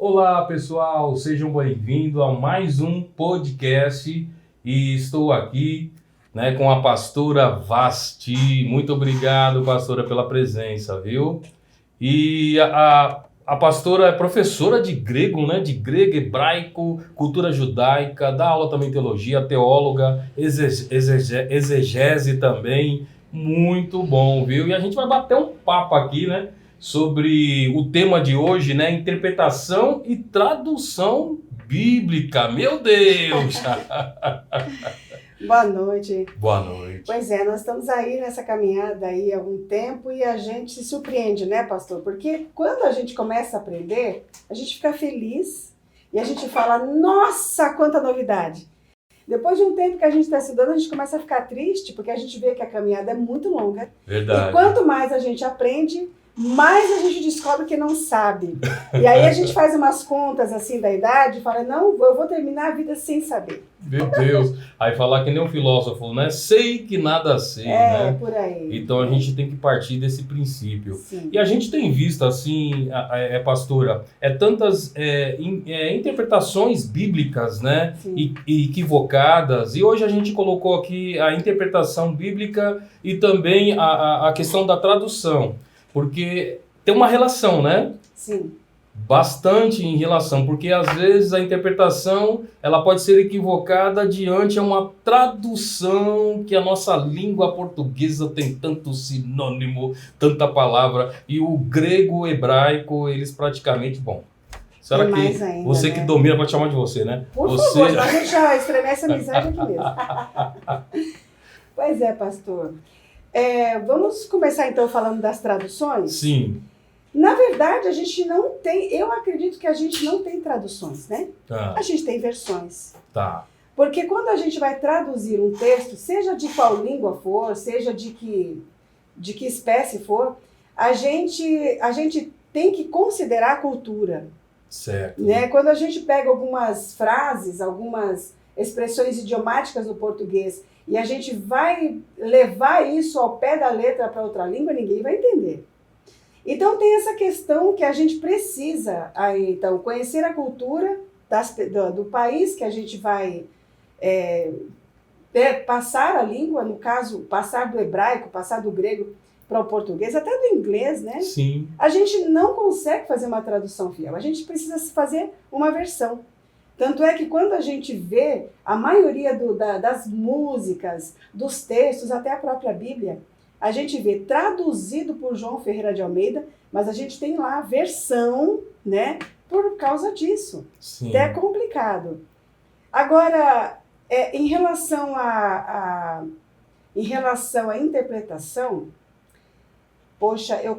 Olá pessoal, sejam bem-vindos a mais um podcast e estou aqui, com a pastora Vasti. Muito obrigado, pastora, pela presença, viu? E a pastora é professora de grego, de grego, hebraico, cultura judaica, dá aula também em teologia, teóloga, exegese também. Muito bom, viu? E a gente vai bater um papo aqui, sobre o tema de hoje, interpretação e tradução bíblica. Meu Deus! Boa noite. Boa noite. Pois é, nós estamos aí nessa caminhada aí há algum tempo e a gente se surpreende, né, pastor? Porque quando a gente começa a aprender, a gente fica feliz e a gente fala, nossa, quanta novidade! Depois de um tempo que a gente está estudando, a gente começa a ficar triste porque a gente vê que a caminhada é muito longa. Verdade. E quanto mais a gente aprende, mais a gente descobre que não sabe. E aí a gente faz umas contas assim da idade e fala, não, eu vou terminar a vida sem saber. Meu Deus. Aí falar que nem um filósofo, sei que nada sei, por aí. Então a gente tem que partir desse princípio. Sim. E a gente tem visto assim, pastora, tantas interpretações bíblicas, e equivocadas. E hoje a gente colocou aqui a interpretação bíblica e também a questão da tradução. Porque tem uma relação, Sim. Bastante em relação, porque às vezes a interpretação ela pode ser equivocada diante a uma tradução que a nossa língua portuguesa tem tanto sinônimo, tanta palavra, e o grego, o hebraico, eles praticamente, será que mais ainda, você que domina, pode chamar de você, Por você... favor, a gente já estremece a amizade aqui mesmo. Pois é, pastor. Vamos começar então falando das traduções? Sim. Na verdade, a gente não tem, eu acredito que a gente não tem traduções, Tá. A gente tem versões. Tá. Porque quando a gente vai traduzir um texto, seja de qual língua for, seja de que espécie for, a gente tem que considerar a cultura. Certo. Quando a gente pega algumas frases, algumas expressões idiomáticas do português e a gente vai levar isso ao pé da letra para outra língua, ninguém vai entender. Então tem essa questão que a gente precisa então, conhecer a cultura do país que a gente vai passar a língua, no caso, passar do hebraico, passar do grego para o português, até do inglês, Sim. A gente não consegue fazer uma tradução fiel, a gente precisa fazer uma versão. Tanto é que quando a gente vê a maioria das músicas, dos textos, até a própria Bíblia, a gente vê traduzido por João Ferreira de Almeida, mas a gente tem lá a versão, por causa disso. Sim. Até é complicado. Agora, em relação à interpretação, poxa, eu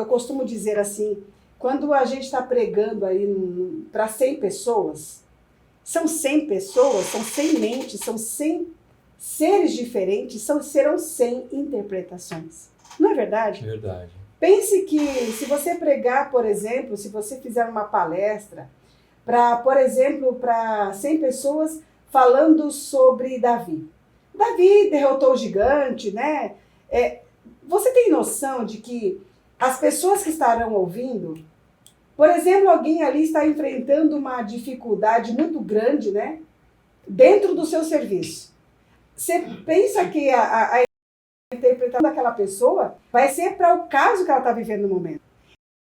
costumo dizer assim, quando a gente está pregando aí para 100 pessoas, são 100 pessoas, são 100 mentes, são 100 seres diferentes, serão 100 interpretações. Não é verdade? Verdade. Pense que se você pregar, por exemplo, se você fizer uma palestra, por exemplo, para 100 pessoas falando sobre Davi. Davi derrotou o gigante, você tem noção de que as pessoas que estarão ouvindo, por exemplo, alguém ali está enfrentando uma dificuldade muito grande, dentro do seu serviço. Você pensa que a interpretação daquela pessoa vai ser para o caso que ela está vivendo no momento.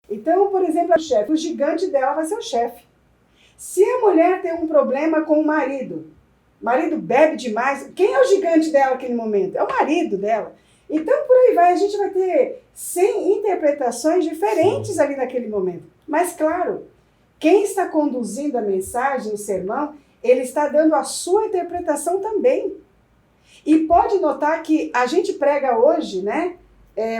Então, por exemplo, o gigante dela vai ser o chefe. Se a mulher tem um problema com o marido bebe demais, quem é o gigante dela naquele momento? É o marido dela. Então, por aí vai, a gente vai ter 100 interpretações diferentes ali naquele momento. Mas, claro, quem está conduzindo a mensagem, o sermão, ele está dando a sua interpretação também. E pode notar que a gente prega hoje,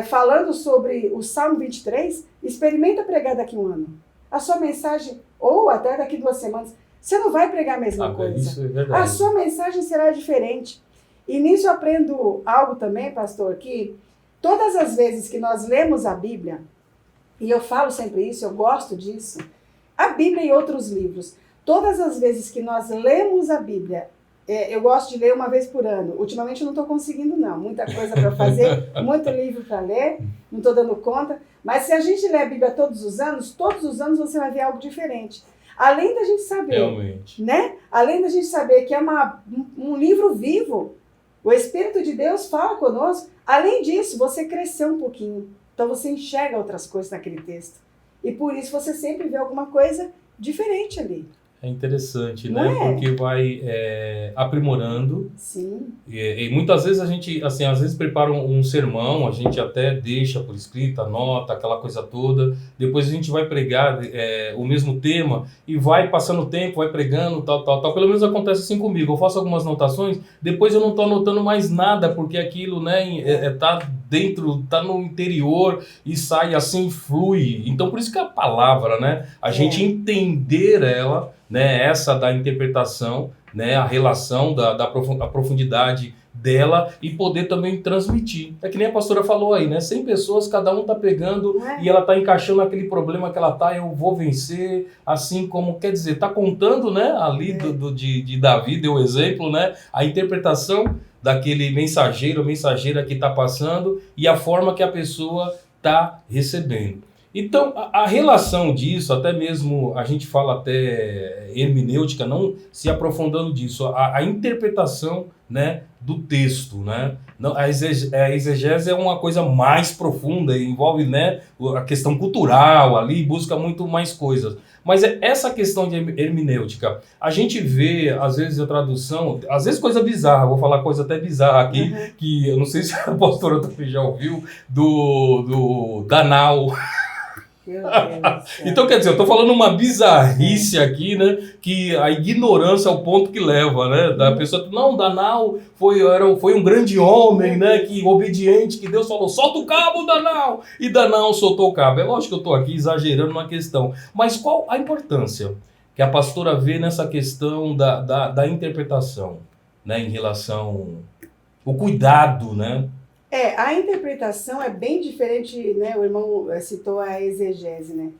falando sobre o Salmo 23, experimenta pregar daqui a um ano. A sua mensagem, ou até daqui 2 semanas, você não vai pregar a mesma coisa. Isso é verdade. A sua mensagem será diferente. E nisso eu aprendo algo também, pastor, que todas as vezes que nós lemos a Bíblia, e eu falo sempre isso, eu gosto disso, a Bíblia e outros livros, todas as vezes que nós lemos a Bíblia eu gosto de ler uma vez por ano. Ultimamente eu não estou conseguindo, não. Muita coisa para fazer, muito livro para ler, não estou dando conta. Mas se a gente ler a Bíblia todos os anos você vai ver algo diferente. Além da gente saber, Realmente. né? Além da gente saber que é um livro vivo, o Espírito de Deus fala conosco. Além disso, você cresceu um pouquinho. Então você enxerga outras coisas naquele texto. E por isso você sempre vê alguma coisa diferente ali. É interessante, Não né? é? Porque vai aprimorando. Sim. E muitas vezes a gente, assim, às vezes prepara um sermão, a gente até deixa por escrito, anota, aquela coisa toda. Depois a gente vai pregar o mesmo tema e vai passando o tempo, vai pregando, tal. Pelo menos acontece assim comigo. Eu faço algumas anotações, depois eu não estou anotando mais nada, porque aquilo, né, tá dentro, tá no interior e sai assim, flui. Então por isso que a palavra, né, a gente entender ela, né, essa da interpretação, né, a relação a profundidade dela e poder também transmitir. É que nem a pastora falou aí, né? 100 pessoas, cada um tá pegando e ela tá encaixando aquele problema que ela tá, eu vou vencer, assim como, quer dizer, tá contando, né, ali de Davi, deu o exemplo, né, a interpretação daquele mensageiro ou mensageira que tá passando e a forma que a pessoa tá recebendo. Então, a relação disso, até mesmo, a gente fala até hermenêutica, não se aprofundando disso, a interpretação, né, do texto, né? Não, a exegese é uma coisa mais profunda, envolve, né, a questão cultural ali, busca muito mais coisas. Mas essa questão de hermenêutica, a gente vê, às vezes, a tradução, às vezes coisa bizarra, vou falar coisa até bizarra aqui, que eu não sei se a pastora também já ouviu, do Danal. Então, quer dizer, eu estou falando uma bizarrice aqui, né? Que a ignorância é o ponto que leva, né? Da pessoa, não, Danal foi um grande homem, né? Que obediente, que Deus falou, solta o cabo, Danal! E Danal soltou o cabo. É lógico que eu estou aqui exagerando na questão. Mas qual a importância que a pastora vê nessa questão da interpretação, né? Em relação ao cuidado, né? A interpretação é bem diferente, né? O irmão citou a exegese, né?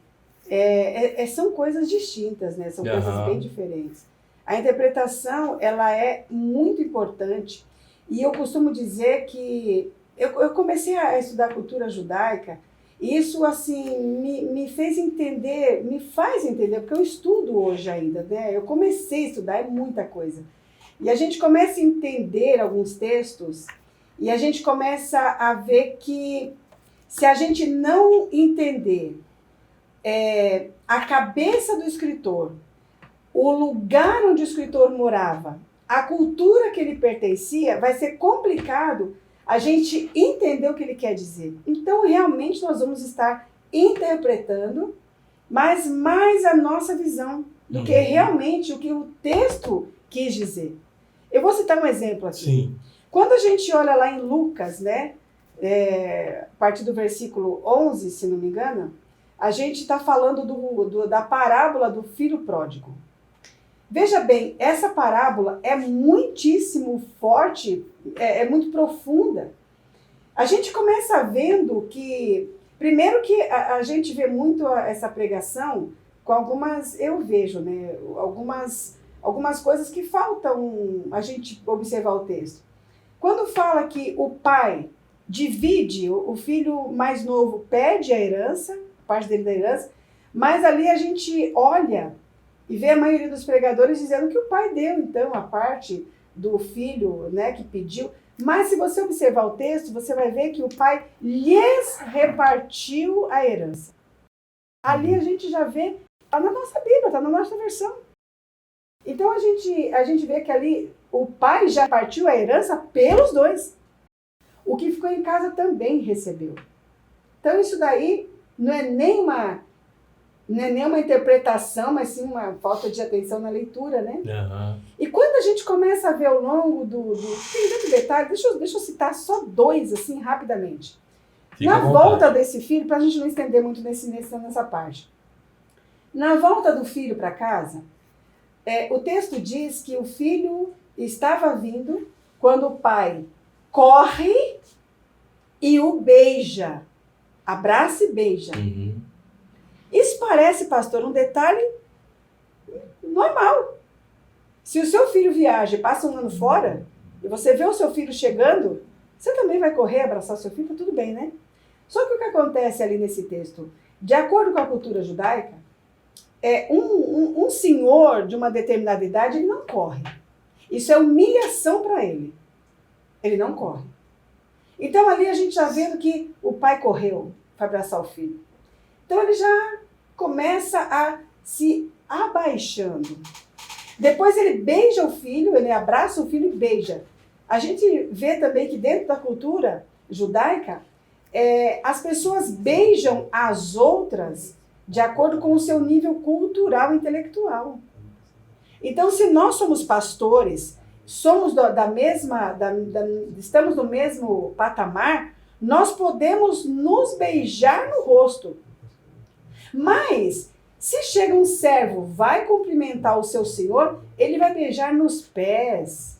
São coisas distintas, né? São coisas bem diferentes. A interpretação, ela é muito importante e eu costumo dizer que eu comecei a estudar cultura judaica e isso, assim, me fez entender, me faz entender, porque eu estudo hoje ainda, né? Eu comecei a estudar, é muita coisa. E a gente começa a entender alguns textos e a gente começa a ver que se a gente não entender a cabeça do escritor, o lugar onde o escritor morava, a cultura que ele pertencia, vai ser complicado a gente entender o que ele quer dizer. Então, realmente, nós vamos estar interpretando, mas mais a nossa visão do que realmente o que o texto quis dizer. Eu vou citar um exemplo aqui. Sim. Quando a gente olha lá em Lucas, né, a partir do versículo 11, se não me engano, a gente está falando da parábola do filho pródigo. Veja bem, essa parábola é muitíssimo forte, é muito profunda. A gente começa vendo que, primeiro que a gente vê muito essa pregação com algumas, eu vejo, né, algumas coisas que faltam a gente observar o texto. Quando fala que o pai divide, o filho mais novo pede a herança, parte dele da herança, mas ali a gente olha e vê a maioria dos pregadores dizendo que o pai deu, então, a parte do filho, né, que pediu. Mas se você observar o texto, você vai ver que o pai lhes repartiu a herança. Ali a gente já vê, está na nossa Bíblia, está na nossa versão. Então a gente vê que ali o pai já partiu a herança pelos dois. O que ficou em casa também recebeu. Então isso daí não é nem uma interpretação, mas sim uma falta de atenção na leitura, né? Uhum. E quando a gente começa a ver ao longo tem tanto detalhe, deixa eu citar só dois, assim, rapidamente. Na volta desse filho, para a gente não estender muito nessa parte. Na volta do filho para casa, o texto diz que o filho estava vindo quando o pai corre e o beija. Abraça e beija. Uhum. Isso parece, pastor, um detalhe normal. Se o seu filho viaja e passa um ano fora, e você vê o seu filho chegando, você também vai correr, abraçar o seu filho, tá tudo bem, né? Só que o que acontece ali nesse texto, de acordo com a cultura judaica, um senhor de uma determinada idade, ele não corre. Isso é humilhação para ele. Ele não corre. Então ali a gente já vendo que o pai correu para abraçar o filho. Então ele já começa a se abaixando. Depois ele beija o filho, ele abraça o filho e beija. A gente vê também que dentro da cultura judaica, as pessoas beijam as outras de acordo com o seu nível cultural e intelectual. Então, se nós somos pastores, somos estamos no mesmo patamar, nós podemos nos beijar no rosto. Mas, se chega um servo, vai cumprimentar o seu senhor, ele vai beijar nos pés.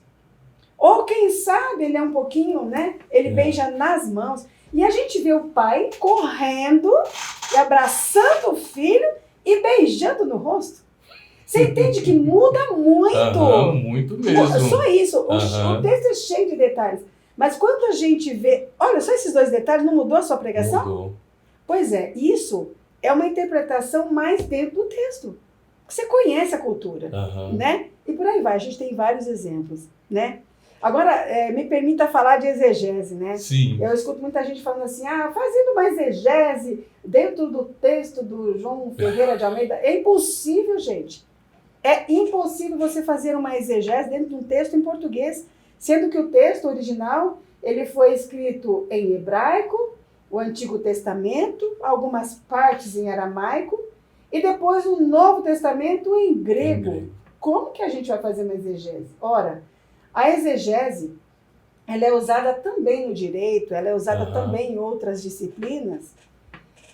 Ou quem sabe, ele é um pouquinho, né? Ele beija nas mãos. E a gente vê o pai correndo e abraçando o filho e beijando no rosto. Você entende que muda muito. Muito mesmo. Só isso. O texto é cheio de detalhes. Mas quando a gente vê... Olha, só esses 2 detalhes, não mudou a sua pregação? Mudou. Pois é, isso é uma interpretação mais dentro do texto. Você conhece a cultura, né? E por aí vai, a gente tem vários exemplos, né? Agora, me permita falar de exegese, né? Sim. Eu escuto muita gente falando assim, fazendo uma exegese dentro do texto do João Ferreira de Almeida. É impossível, gente. É impossível você fazer uma exegese dentro de um texto em português, sendo que o texto original, ele foi escrito em hebraico, o Antigo Testamento, algumas partes em aramaico, e depois o Novo Testamento em grego. Como que a gente vai fazer uma exegese? Ora, a exegese, ela é usada também no direito, ela é usada também em outras disciplinas.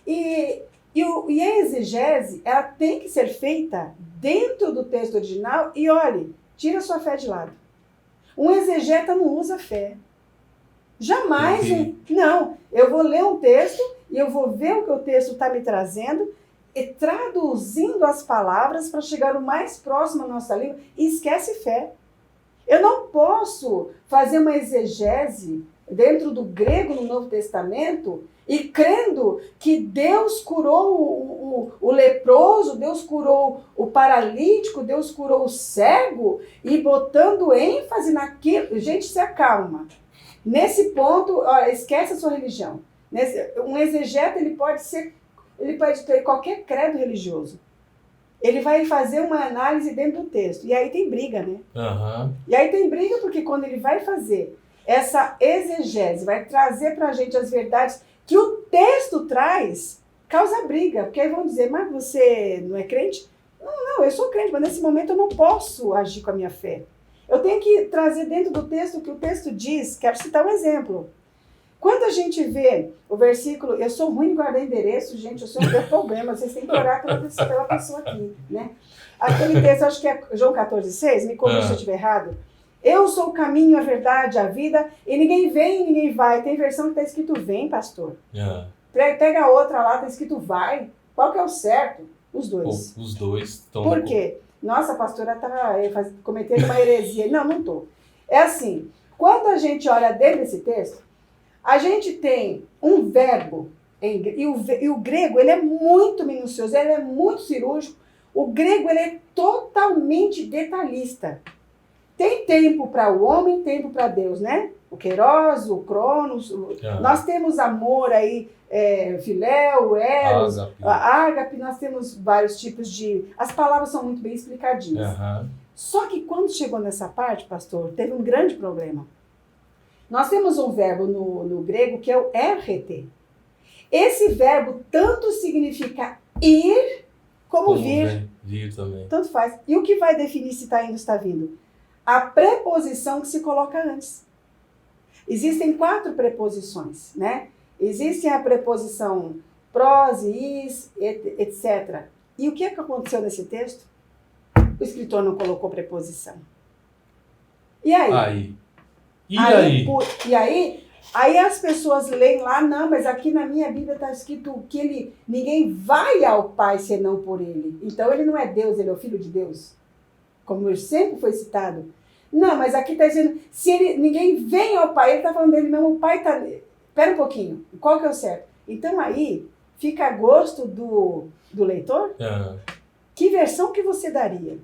E a exegese, ela tem que ser feita dentro do texto original e, olhe, tira a sua fé de lado. Um exegeta não usa fé. Jamais. Não, eu vou ler um texto e eu vou ver o que o texto está me trazendo e traduzindo as palavras para chegar o mais próximo à nossa língua e esquece fé. Eu não posso fazer uma exegese dentro do grego no Novo Testamento e crendo que Deus curou o leproso, Deus curou o paralítico, Deus curou o cego e botando ênfase naquilo. Gente, se acalma. Nesse ponto, esquece a sua religião. Um exegeta, ele pode ter qualquer credo religioso. Ele vai fazer uma análise dentro do texto. E aí tem briga, né? E aí tem briga porque quando ele vai fazer essa exegese, vai trazer pra gente as verdades que o texto traz, causa briga. Porque aí vão dizer, mas você não é crente? Não, eu sou crente, mas nesse momento eu não posso agir com a minha fé. Eu tenho que trazer dentro do texto o que o texto diz. Quero citar um exemplo. Quando a gente vê o versículo, eu sou ruim em guardar endereço, gente, eu sou um problema, vocês têm que orar pela pessoa aqui, né? Aquele texto, acho que é João 14,6, me corrija se eu estiver errado. Eu sou o caminho, a verdade, a vida, e ninguém vem e ninguém vai. Tem versão que está escrito vem, pastor. Pega a outra lá, está escrito vai. Qual que é o certo? Os dois. Os dois estão... Por quê? Nossa, a pastora está cometendo uma heresia. Não estou. É assim, quando a gente olha dentro desse texto, a gente tem um verbo, e o grego ele é muito minucioso, ele é muito cirúrgico. O grego ele é totalmente detalhista. Tem tempo para o homem, tempo para Deus, né? O Queiroz, o Cronos, nós temos amor aí, filéu, eros, ágape, nós temos vários tipos de... As palavras são muito bem explicadinhas. Só que quando chegou nessa parte, pastor, teve um grande problema. Nós temos um verbo no grego que é o RT. Esse verbo tanto significa ir como vir. Vir também. Tanto faz. E o que vai definir se está indo ou está vindo? A preposição que se coloca antes. Existem 4 preposições, né? Existe a preposição pros, is, etc. E o que aconteceu nesse texto? O escritor não colocou preposição. E aí? E aí as pessoas leem lá, não, mas aqui na minha Bíblia está escrito que ninguém vai ao Pai senão por ele. Então ele não é Deus, ele é o Filho de Deus. como sempre foi citado. Não, mas aqui está dizendo, se ninguém vem ao Pai, ele está falando dele mesmo, o Pai está... Espera um pouquinho, qual que é o certo? Então aí, fica a gosto do leitor, que versão que você daria?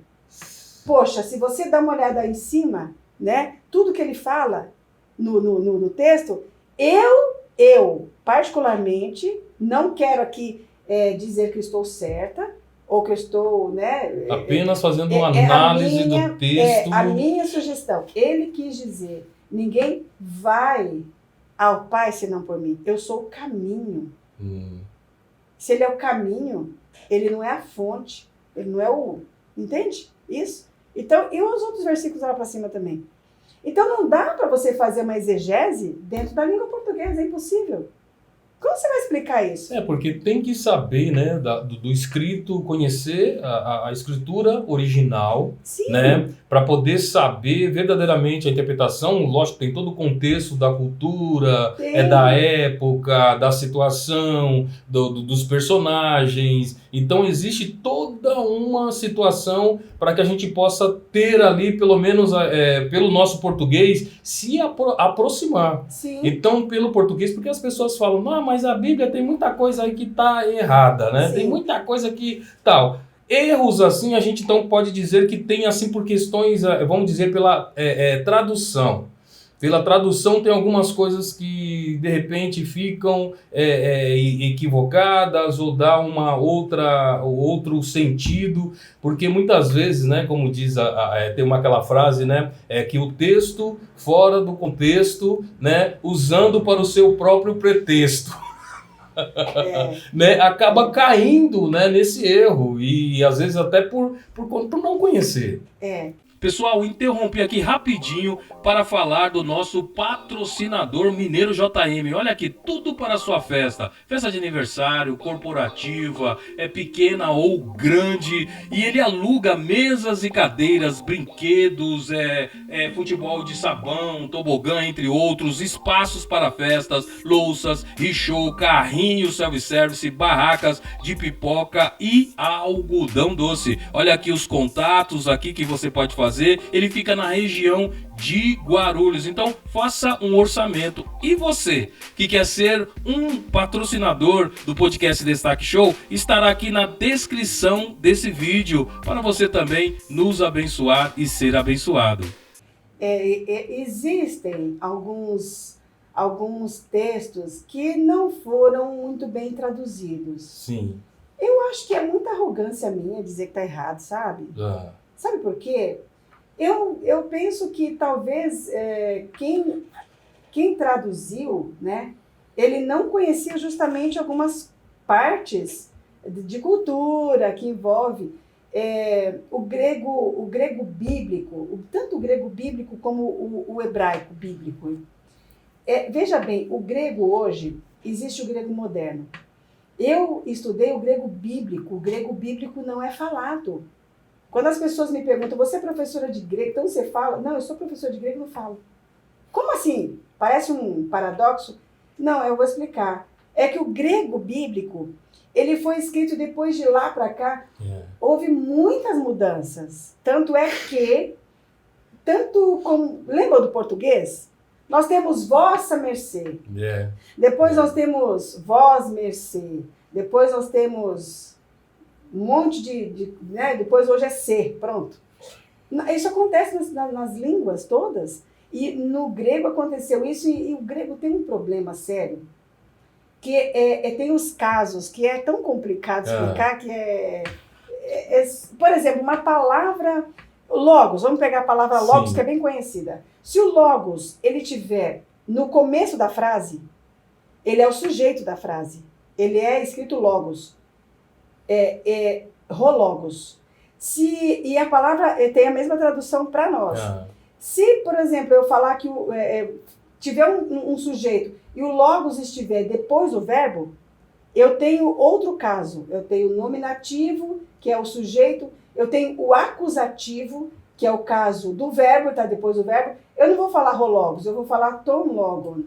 Poxa, se você dá uma olhada aí em cima, né, tudo que ele fala no texto, eu particularmente, não quero aqui dizer que eu estou certa, ou que eu estou, né... Apenas fazendo uma análise do texto. A minha sugestão, ele quis dizer, ninguém vai ao Pai senão por mim. Eu sou o caminho. Se ele é o caminho, ele não é a fonte, ele não é o... Entende? Isso. Então, e os outros versículos lá para cima também. Então, não dá para você fazer uma exegese dentro da língua portuguesa, é impossível. Como você vai explicar isso? Porque tem que saber, né, do escrito, conhecer a escritura original, Sim. Né, para poder saber verdadeiramente a interpretação. Lógico, tem todo o contexto da cultura, da época, da situação, dos personagens. Então, existe toda uma situação para que a gente possa ter ali, pelo menos pelo nosso português, se aproximar. Sim. Então, pelo português, porque as pessoas falam, não, mas a Bíblia tem muita coisa aí que está errada, né? Sim. Tem muita coisa que tal. Erros assim, a gente então pode dizer que tem assim por questões, vamos dizer, pela tradução. Pela tradução tem algumas coisas que de repente ficam equivocadas ou dá outro sentido, porque muitas vezes, né, como diz, tem aquela frase, né, que o texto fora do contexto, né, usando para o seu próprio pretexto. Né, acaba caindo, né, nesse erro e às vezes até por não conhecer. Pessoal, interrompi aqui rapidinho para falar do nosso patrocinador Mineiro JM. Olha aqui, tudo para a sua festa. Festa de aniversário, corporativa, pequena ou grande. E ele aluga mesas e cadeiras, brinquedos, futebol de sabão, tobogã, entre outros, espaços para festas, louças, show, carrinhos, self-service, barracas de pipoca e algodão doce. Olha aqui os contatos aqui que você pode fazer. Ele fica na região de Guarulhos, então faça um orçamento. E você que quer ser um patrocinador do podcast Destaque Show, estará aqui na descrição desse vídeo para você também nos abençoar e ser abençoado. Existem alguns textos que não foram muito bem traduzidos. Sim. Eu acho que é muita arrogância minha dizer que está errado, sabe? Sabe por quê? Eu penso que talvez quem traduziu, né, ele não conhecia justamente algumas partes de cultura que envolve o grego bíblico, tanto o grego bíblico como o hebraico bíblico. Veja bem, o grego hoje, existe o grego moderno. Eu estudei o grego bíblico não é falado. Quando as pessoas me perguntam, você é professora de grego, então você fala? Não, eu sou professora de grego e não falo. Como assim? Parece um paradoxo? Não, eu vou explicar. É que o grego bíblico, ele foi escrito depois de lá para cá, houve muitas mudanças. Tanto é que, lembra do português? Nós temos vossa mercê. Depois nós temos vós mercê. Depois nós temos um monte né? Depois hoje é ser, pronto. Isso acontece nas línguas todas. E no grego aconteceu isso, e o grego tem um problema sério. Que tem os casos que é tão complicado explicar, que por exemplo, uma palavra... Logos, vamos pegar a palavra logos, que é bem conhecida. Se o logos, ele tiver no começo da frase, ele é o sujeito da frase. Ele é escrito logos. Rologos. E a palavra tem a mesma tradução para nós. Se, por exemplo, eu falar que tiver um sujeito e o logos estiver depois do verbo, eu tenho outro caso. Eu tenho o nominativo, que é o sujeito. Eu tenho o acusativo, que é o caso do verbo, está depois do verbo. Eu não vou falar rologos, eu vou falar tom logon.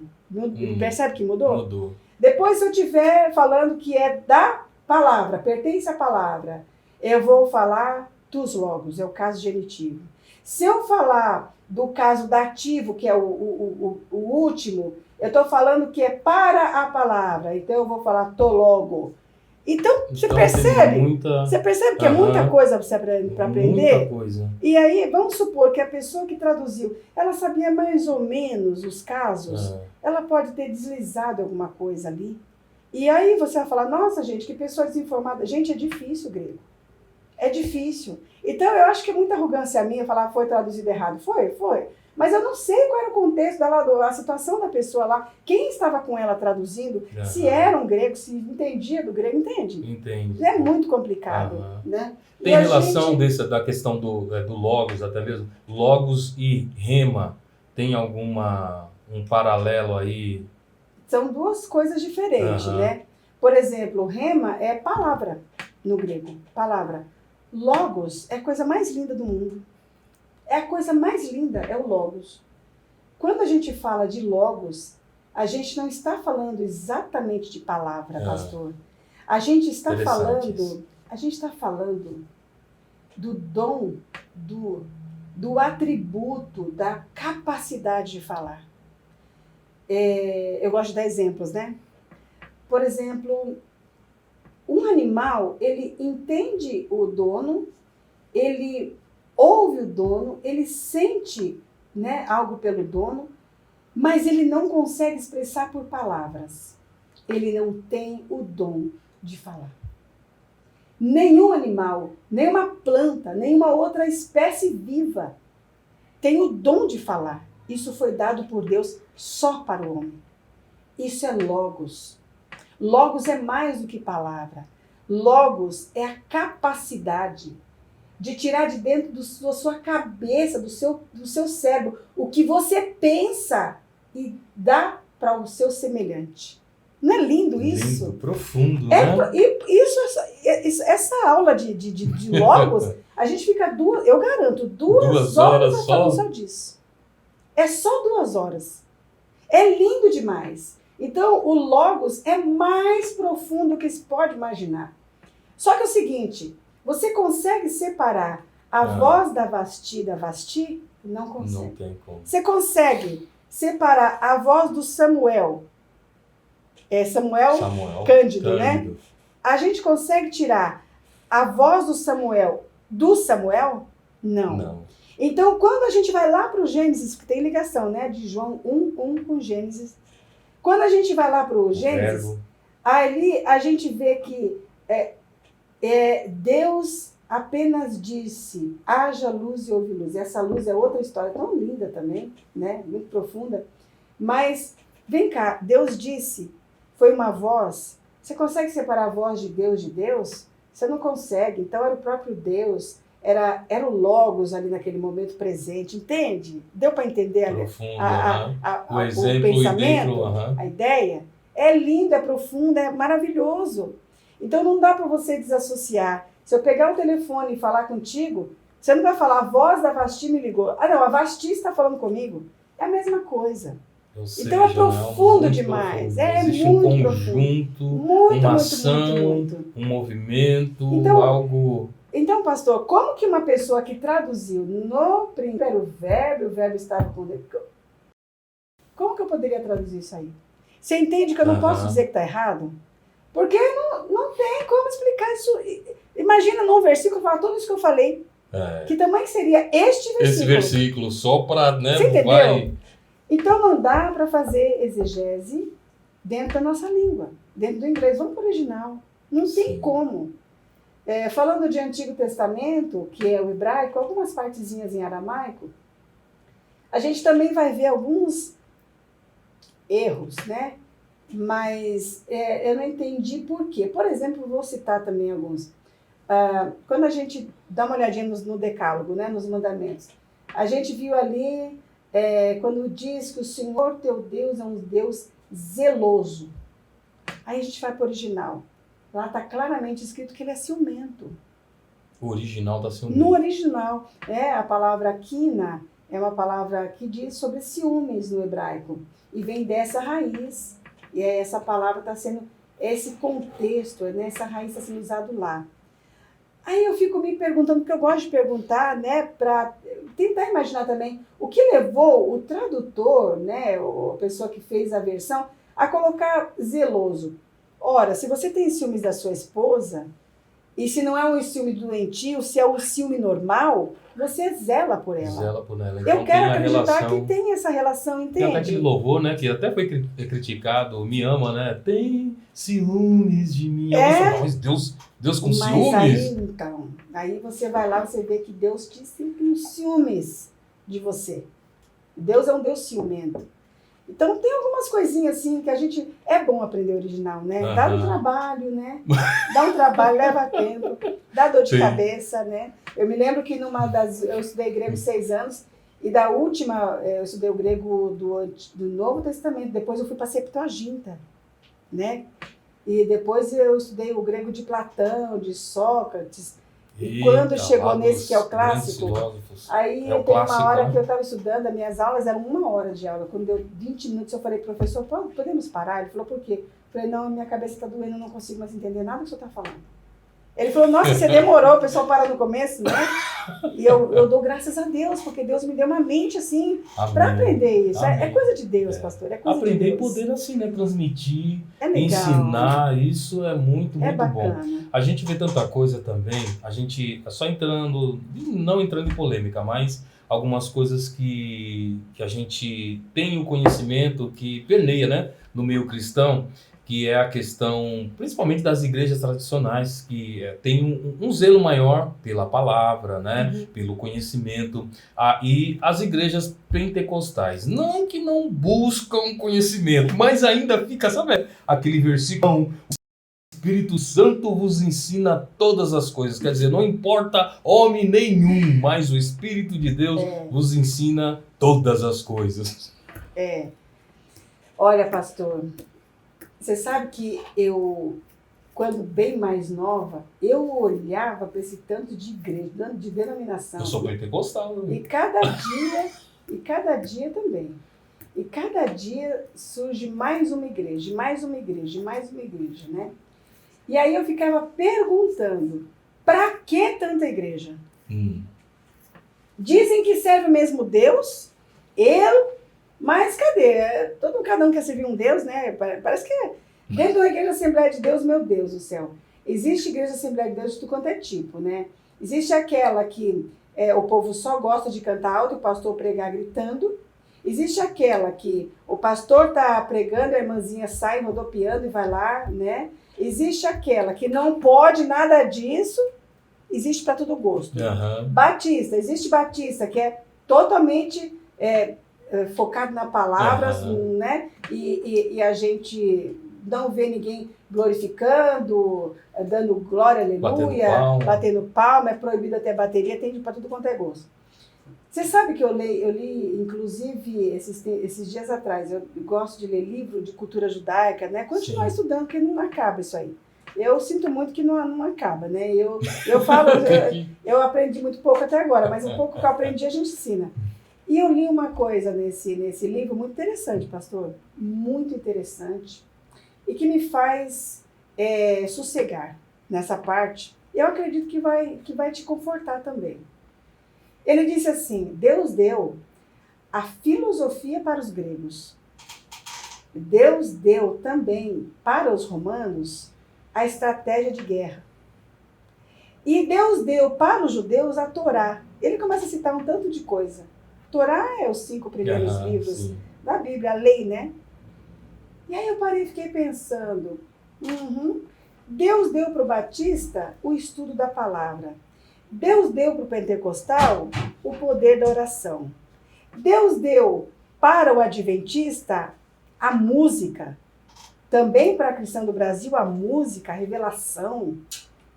Percebe que mudou? Mudou. Depois, se eu estiver falando que é da palavra, pertence à palavra, eu vou falar dos logos, é o caso genitivo. Se eu falar do caso dativo, que é o último, eu estou falando que é para a palavra, então eu vou falar to logo. Então, você percebe? Você percebe que é muita coisa para aprender? Muita coisa. E aí, vamos supor que a pessoa que traduziu, ela sabia mais ou menos os casos, ela pode ter deslizado alguma coisa ali. E aí você vai falar, nossa, gente, que pessoa desinformada. Gente, é difícil o grego. É difícil. Então, eu acho que é muita arrogância minha falar foi traduzido errado. Foi. Mas eu não sei qual era o contexto a situação da pessoa lá, quem estava com ela traduzindo, se era um grego, se entendia do grego, entende? Entende. É muito complicado, né? Tem relação da questão do logos, até mesmo, logos e rema, tem um paralelo aí? São duas coisas diferentes, né? Por exemplo, rema é palavra no grego, palavra. Logos é a coisa mais linda do mundo. É a coisa mais linda, é o logos. Quando a gente fala de logos, a gente não está falando exatamente de palavra, pastor. A gente está falando do dom, do atributo, da capacidade de falar. Eu gosto de dar exemplos, né? Por exemplo, um animal, ele entende o dono, ele ouve o dono, ele sente, né, algo pelo dono, mas ele não consegue expressar por palavras. Ele não tem o dom de falar. Nenhum animal, nenhuma planta, nenhuma outra espécie viva tem o dom de falar. Isso foi dado por Deus só para o homem. Isso é logos. Logos é mais do que palavra. Logos é a capacidade de tirar de dentro da sua cabeça, do seu cérebro, o que você pensa e dá para o seu semelhante. Não é lindo isso? Lindo, profundo, né? Essa aula de logos, a gente fica eu garanto, duas horas a falar só disso. É só 2 horas. É lindo demais. Então, o logos é mais profundo do que se pode imaginar. Só que é o seguinte, você consegue separar a voz da Vasti? Não consegue. Não tem como. Você consegue separar a voz do Samuel? Samuel Cândido, né? A gente consegue tirar a voz do Samuel? Não. Então, quando a gente vai lá para o Gênesis, que tem ligação, né? De João 1 com Gênesis. Quando a gente vai lá para o Gênesis, ali a gente vê que Deus apenas disse, haja luz e houve luz. Essa luz é outra história tão linda também, né? Muito profunda. Mas, vem cá, Deus disse, foi uma voz. Você consegue separar a voz de Deus? Você não consegue. Então, era o próprio Deus, era o Logos ali naquele momento presente, entende? Deu para entender o exemplo, o pensamento, a ideia? É lindo, é profundo, é maravilhoso. Então não dá para você desassociar. Se eu pegar o telefone e falar contigo, você não vai falar, a voz da Vasti me ligou. Ah não, a Vasti está falando comigo. É a mesma coisa. Então é profundo demais. É muito profundo. Muito, uma ação, um movimento, algo... Então, pastor, como que uma pessoa que traduziu no primeiro verbo, o verbo estava com Deus, como que eu poderia traduzir isso aí? Você entende que eu não posso dizer que está errado? Porque não tem como explicar isso. Imagina num versículo falar tudo isso que eu falei. Que tamanho seria este versículo? Esse versículo, só para... Né, você entendeu? Então não dá para fazer exegese dentro da nossa língua, dentro do inglês. Vamos para o original. Não tem como. Falando de Antigo Testamento, que é o hebraico, algumas partezinhas em aramaico, a gente também vai ver alguns erros, né? Mas eu não entendi por quê. Por exemplo, vou citar também alguns. Quando a gente dá uma olhadinha no decálogo, né, nos mandamentos, a gente viu ali, quando diz que o Senhor teu Deus é um Deus zeloso. Aí a gente vai para o original. Lá está claramente escrito que ele é ciumento. O original está ciumento. No original. A palavra quina é uma palavra que diz sobre ciúmes no hebraico. E vem dessa raiz. E essa palavra está sendo, esse contexto, né, essa raiz está sendo usado lá. Aí eu fico me perguntando, porque eu gosto de perguntar, né, para tentar imaginar também o que levou o tradutor, né, a pessoa que fez a versão, a colocar zeloso. Ora, se você tem ciúmes da sua esposa, e se não é um ciúme doentio, se é um ciúme normal, você zela por ela. Zela por ela. Então, Eu quero tem a acreditar relação, que tem essa relação, tem entende? até aquele louvor, né, que até foi criticado, me ama, né? Tem ciúmes de mim. Mas Deus com Mas ciúmes? aí, então, aí você vai lá, você vê que Deus te sente uns ciúmes de você. Deus é um Deus ciumento. Então tem algumas coisinhas assim que a gente... É bom aprender original, né? Dá um trabalho, né? Dá um trabalho, leva tempo, dá dor de cabeça, né? Eu me lembro que eu estudei grego 6 anos, e da última, eu estudei o grego do Novo Testamento, depois eu fui para a Septuaginta, né? E depois eu estudei o grego de Platão, de Sócrates. E quando chegou nesse que é o clássico, aí tem uma hora que eu estava estudando, as minhas aulas eram 1 hora de aula. Quando deu 20 minutos, eu falei, professor, podemos parar? Ele falou, por quê? Eu falei, não, minha cabeça está doendo, eu não consigo mais entender nada que o senhor está falando. Ele falou, nossa, você demorou, o pessoal para no começo, né? E eu dou graças a Deus, porque Deus me deu uma mente assim, para aprender isso. É coisa de Deus, pastor, é coisa aprender de Deus. E poder assim, né, transmitir, legal, ensinar, isso é muito bacana. Bom. A gente vê tanta coisa também, a gente, só não entrando em polêmica, mas algumas coisas que a gente tem o conhecimento, que permeia, né, no meio cristão, que é a questão, principalmente das igrejas tradicionais, que tem um zelo maior pela palavra, né, pelo conhecimento, e as igrejas pentecostais, não que não buscam conhecimento, mas ainda fica, sabe, aquele versículo, o Espírito Santo vos ensina todas as coisas, quer dizer, não importa homem nenhum, mas o Espírito de Deus vos ensina todas as coisas. Olha, pastor, você sabe que eu, quando bem mais nova, eu olhava para esse tanto de igreja, de denominação. Eu sou pentecostal. Né? E cada dia também. E cada dia surge mais uma igreja, mais uma igreja, mais uma igreja, né? E aí eu ficava perguntando, para que tanta igreja? Dizem que serve o mesmo Deus, mas cadê? Cada um quer servir um Deus, né? Parece que dentro da Igreja Assembleia de Deus, meu Deus do céu. Existe Igreja Assembleia de Deus de tudo quanto é tipo, né? Existe aquela que o povo só gosta de cantar alto e o pastor pregar gritando. Existe aquela que o pastor está pregando, a irmãzinha sai rodopiando e vai lá, né? Existe aquela que não pode nada disso. Existe para todo gosto. Batista, existe Batista que é totalmente... focado na palavra, né? E a gente não vê ninguém glorificando, dando glória, aleluia, batendo palma, é proibido até bateria, tem para tudo quanto é gosto. Você sabe que eu li inclusive, esses dias atrás, eu gosto de ler livro de cultura judaica, né? Continuar estudando, porque não acaba isso aí. Eu sinto muito que não acaba, né? Eu falo, eu aprendi muito pouco até agora, mas um pouco que eu aprendi a gente ensina. E eu li uma coisa nesse livro muito interessante, pastor, muito interessante, e que me faz sossegar nessa parte. Eu acredito que vai te confortar também. Ele disse assim, Deus deu a filosofia para os gregos. Deus deu também para os romanos a estratégia de guerra. E Deus deu para os judeus a Torá. Ele começa a citar um tanto de coisa. Torá é os 5 primeiros livros da Bíblia, a lei, né? E aí eu parei e fiquei pensando, Deus deu para o Batista o estudo da palavra. Deus deu para o pentecostal o poder da oração. Deus deu para o adventista a música. Também para a cristã do Brasil a música, a revelação.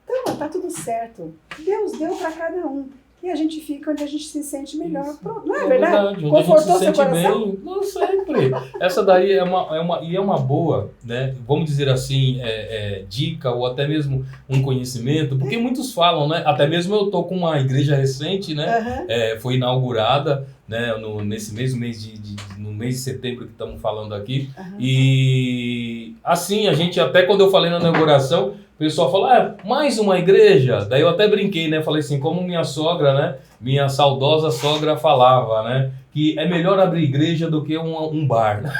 Então, está tudo certo. Deus deu para cada um. E a gente fica onde a gente se sente melhor. Pronto. Não é verdade? Confortou seu coração? Bem, não, sempre. Essa daí é uma boa, né? Vamos dizer assim, dica ou até mesmo um conhecimento, porque muitos falam, né? Até mesmo eu tô com uma igreja recente, né? Foi inaugurada, né? No mês de setembro que estamos falando aqui. E assim, a gente até quando eu falei na inauguração, o pessoal fala, mais uma igreja? Daí eu até brinquei, né? Falei assim, como minha sogra, né? Minha saudosa sogra falava, né? Que é melhor abrir igreja do que um bar.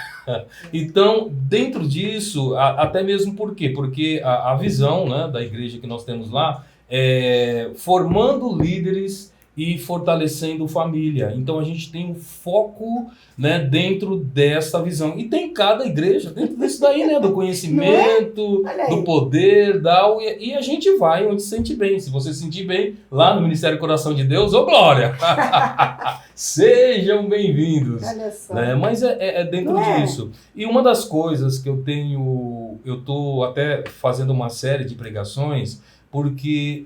Então, dentro disso, até mesmo por quê? Porque a visão, né, da igreja que nós temos lá é formando líderes e fortalecendo família. Então a gente tem um foco, né, dentro dessa visão. E tem cada igreja dentro disso daí, né? Do conhecimento, do poder, e a gente vai onde se sente bem. Se você se sentir bem, lá no Ministério Coração de Deus, ô glória! Sejam bem-vindos. Olha só. Né? Mas é dentro disso. E uma das coisas que eu estou até fazendo uma série de pregações, porque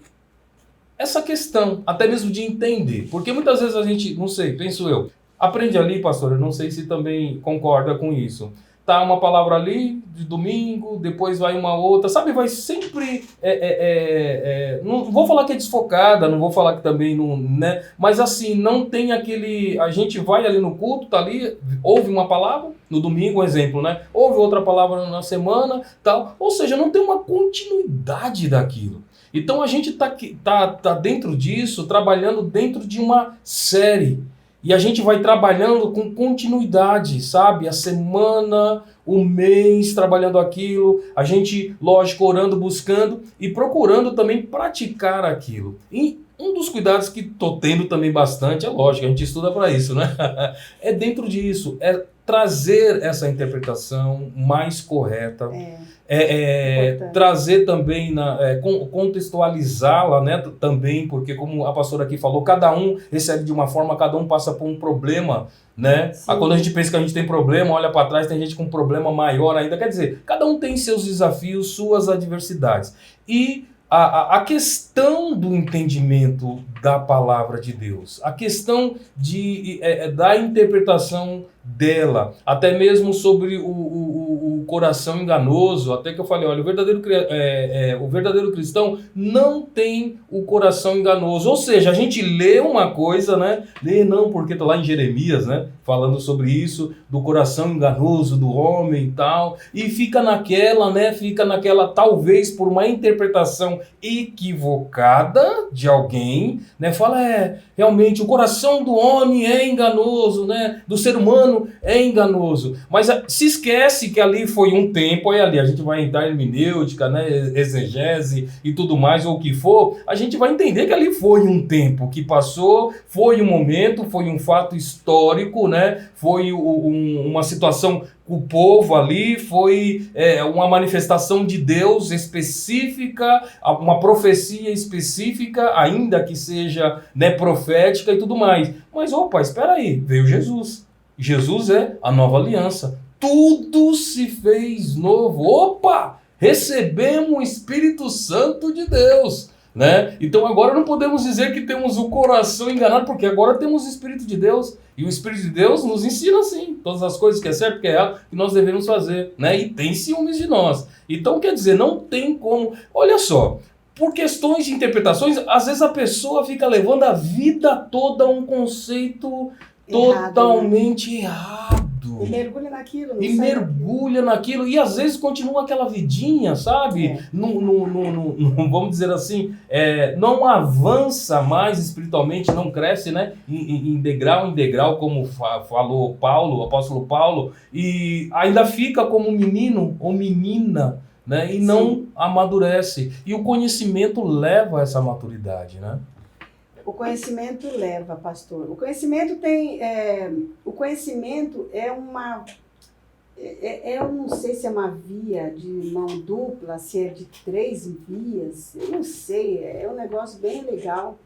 essa questão, até mesmo de entender, porque muitas vezes a gente, não sei, penso eu, aprende ali, pastor, eu não sei se também concorda com isso. Tá uma palavra ali, de domingo, depois vai uma outra, sabe, vai sempre, não vou falar que é desfocada, não vou falar que também não, né, mas assim, não tem aquele, a gente vai ali no culto, tá ali, ouve uma palavra, no domingo, um exemplo, né, ouve outra palavra na semana, tal, ou seja, não tem uma continuidade daquilo. Então a gente tá dentro disso, trabalhando dentro de uma série. E a gente vai trabalhando com continuidade, sabe? A semana, o mês, trabalhando aquilo. A gente, lógico, orando, buscando e procurando também praticar aquilo. E um dos cuidados que estou tendo também bastante, é lógico, a gente estuda para isso, né? É dentro disso, é trazer essa interpretação mais correta. Trazer também, contextualizá-la, né, também, porque como a pastora aqui falou, cada um recebe de uma forma, cada um passa por um problema, né? Quando a gente pensa que a gente tem problema, olha para trás, tem gente com um problema maior ainda, quer dizer, cada um tem seus desafios, suas adversidades. E a questão do entendimento da palavra de Deus, a questão da interpretação dela, até mesmo sobre o coração enganoso, até que eu falei, olha, o verdadeiro cristão não tem o coração enganoso, ou seja, a gente lê uma coisa, né, lê não, porque está lá em Jeremias, né, falando sobre isso, do coração enganoso do homem e tal, e fica naquela, talvez por uma interpretação equivocada de alguém, né, fala, realmente, o coração do homem é enganoso, né, do ser humano é enganoso, mas se esquece que ali foi um tempo, aí ali a gente vai entrar em hermenêutica, né, exegese e tudo mais, ou o que for, a gente vai entender que ali foi um tempo que passou, foi um momento, foi um fato histórico, né, foi uma situação com o povo ali, foi uma manifestação de Deus específica, uma profecia específica, ainda que seja, né, profética e tudo mais. Mas, opa, espera aí, veio Jesus. Jesus é a nova aliança. Tudo se fez novo. Opa! Recebemos o Espírito Santo de Deus, né? Então agora não podemos dizer que temos o coração enganado, porque agora temos o Espírito de Deus. E o Espírito de Deus nos ensina assim, todas as coisas que é certo, que é errado, que nós devemos fazer, né? E tem ciúmes de nós. Então quer dizer, não tem como... Olha só, por questões de interpretações, às vezes a pessoa fica levando a vida toda a um conceito totalmente errado. E mergulha naquilo. Mergulha naquilo. E às vezes continua aquela vidinha, sabe? Vamos dizer assim, não avança mais espiritualmente, não cresce, né? Em degrau em degrau, como falou Paulo, o apóstolo Paulo, e ainda fica como menino ou menina, né? E não amadurece. E o conhecimento leva a essa maturidade, né? O conhecimento leva, pastor. O conhecimento é uma... eu não sei se é uma via de mão dupla, se é de 3 vias, eu não sei, é um negócio bem legal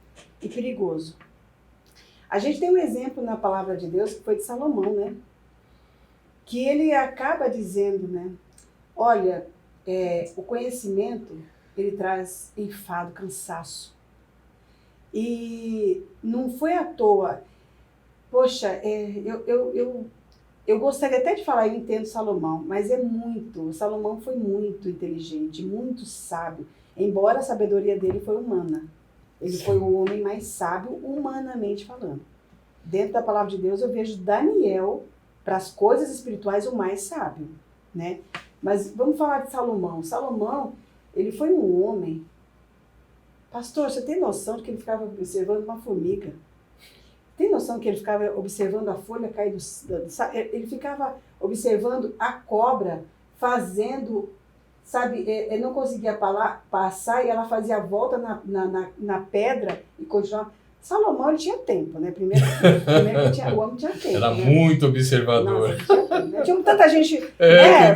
e perigoso. A gente tem um exemplo na palavra de Deus que foi de Salomão, né? Que ele acaba dizendo, né? Olha, o conhecimento, ele traz enfado, cansaço. E não foi à toa. Poxa, eu gostaria até de falar, eu entendo Salomão, mas Salomão foi muito inteligente, muito sábio, embora a sabedoria dele foi humana. Ele foi o homem mais sábio, humanamente falando. Dentro da palavra de Deus, eu vejo Daniel, para as coisas espirituais, o mais sábio, né? Mas vamos falar de Salomão. Salomão, Ele foi um homem. Pastor, você tem noção de que ele ficava observando uma formiga? Tem noção que ele ficava observando a folha cair ele ficava observando a cobra fazendo, sabe, ele não conseguia passar e ela fazia a volta na pedra e continuava. Salomão, ele tinha tempo, né? Primeiro o homem tinha tempo. Era, né? Muito observador. Nossa, tinha tempo, né? Tinha tanta gente né,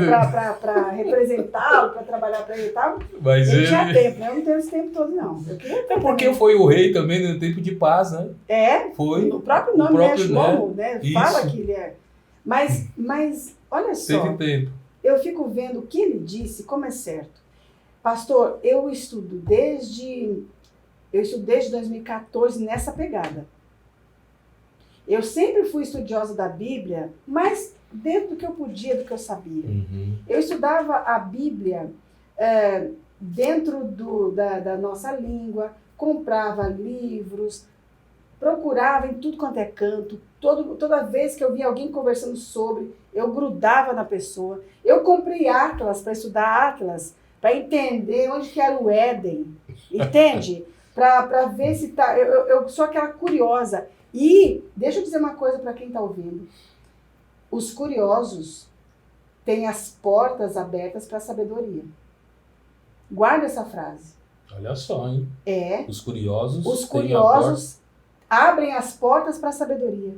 para representá-lo, para trabalhar para ele e tal. Mas ele tinha tempo, né? Eu não tenho esse tempo todo, não. É porque foi o rei também no tempo de paz, né? Foi. O próprio nome, né? Shlomo, né? Fala que ele é. Mas olha só. Teve tempo. Eu fico vendo o que ele disse, como é certo. Pastor, eu estudo desde 2014 nessa pegada. Eu sempre fui estudiosa da Bíblia, mas dentro do que eu podia, do que eu sabia. Uhum. Eu estudava a Bíblia dentro da nossa língua, comprava livros, procurava em tudo quanto é canto. Toda vez que eu via alguém conversando sobre, eu grudava na pessoa. Eu comprei Atlas para estudar Atlas, para entender onde que era o Éden, entende? Para ver se tá. Eu sou aquela curiosa. E deixa eu dizer uma coisa para quem está ouvindo. Os curiosos têm as portas abertas para a sabedoria. Guarda essa frase. Olha só, hein? Os curiosos abrem as portas para a sabedoria.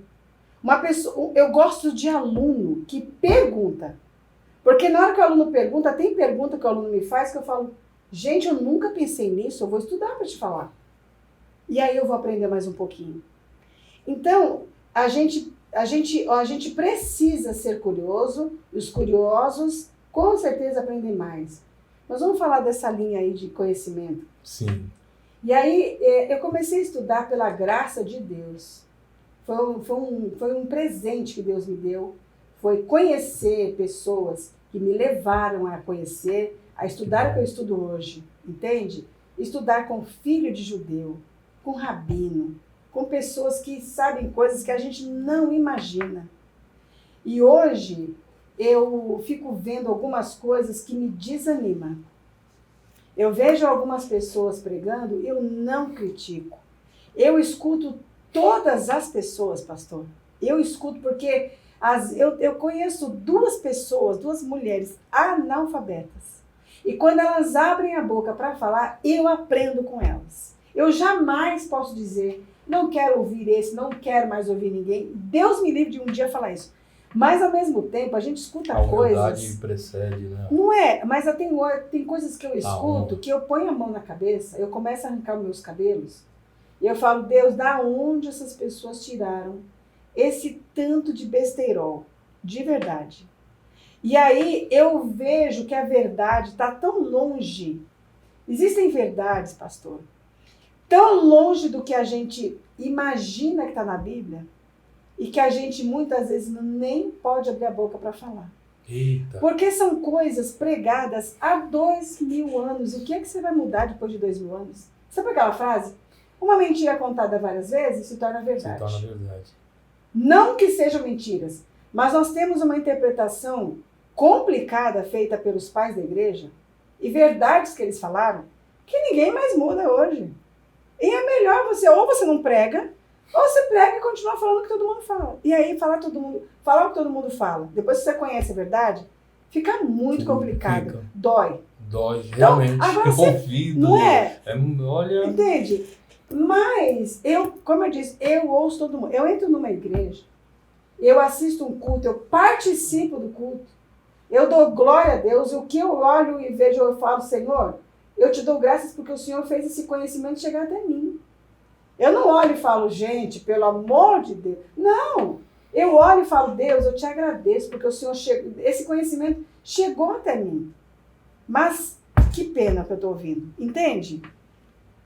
Uma pessoa, eu gosto de aluno que pergunta. Porque na hora que o aluno pergunta, tem pergunta que o aluno me faz que eu falo, gente, eu nunca pensei nisso, eu vou estudar para te falar. E aí eu vou aprender mais um pouquinho. Então, a gente precisa ser curioso, e os curiosos com certeza aprendem mais. Nós vamos falar dessa linha aí de conhecimento. Sim. E aí eu comecei a estudar pela graça de Deus. Foi um presente que Deus me deu. Foi conhecer pessoas que me levaram a conhecer, a estudar o que eu estudo hoje, entende? Estudar com filho de judeu, com rabino, com pessoas que sabem coisas que a gente não imagina. E hoje eu fico vendo algumas coisas que me desanimam. Eu vejo algumas pessoas pregando, eu não critico. Eu escuto todas as pessoas, pastor. Eu escuto porque eu conheço duas mulheres analfabetas. E quando elas abrem a boca para falar, eu aprendo com elas. Eu jamais posso dizer, não quero ouvir esse, não quero mais ouvir ninguém. Deus me livre de um dia falar isso. Mas, ao mesmo tempo, a gente escuta coisas... A humildade precede, né? Não é, mas tem coisas que eu escuto, que eu ponho a mão na cabeça, eu começo a arrancar os meus cabelos, e eu falo, Deus, da onde essas pessoas tiraram esse tanto de besteirol? De verdade. E aí eu vejo que a verdade está tão longe. Existem verdades, pastor, tão longe do que a gente imagina que está na Bíblia, e que a gente muitas vezes nem pode abrir a boca para falar. Eita. Porque são coisas pregadas há 2000 anos. O que é que você vai mudar depois de 2000 anos? Sabe aquela frase? Uma mentira contada várias vezes se torna verdade. Se torna verdade. Não que sejam mentiras, mas nós temos uma interpretação complicada feita pelos pais da igreja e verdades que eles falaram que ninguém mais muda hoje. E é melhor ou você não prega, ou você prega e continua falando o que todo mundo fala. E aí, falar o que todo mundo fala, depois que você conhece a verdade, fica muito complicado. Dói. Dói, realmente. Então, agora ouvido. Não é? Olha... Entende? Mas, como eu disse, eu ouço todo mundo. Eu entro numa igreja, eu assisto um culto, eu participo do culto, eu dou glória a Deus, e o que eu olho e vejo, eu falo, Senhor, eu te dou graças porque o Senhor fez esse conhecimento chegar até mim. Eu não olho e falo, gente, pelo amor de Deus. Não! Eu olho e falo, Deus, eu te agradeço, porque o Senhor esse conhecimento chegou até mim. Mas que pena que eu estou ouvindo, entende?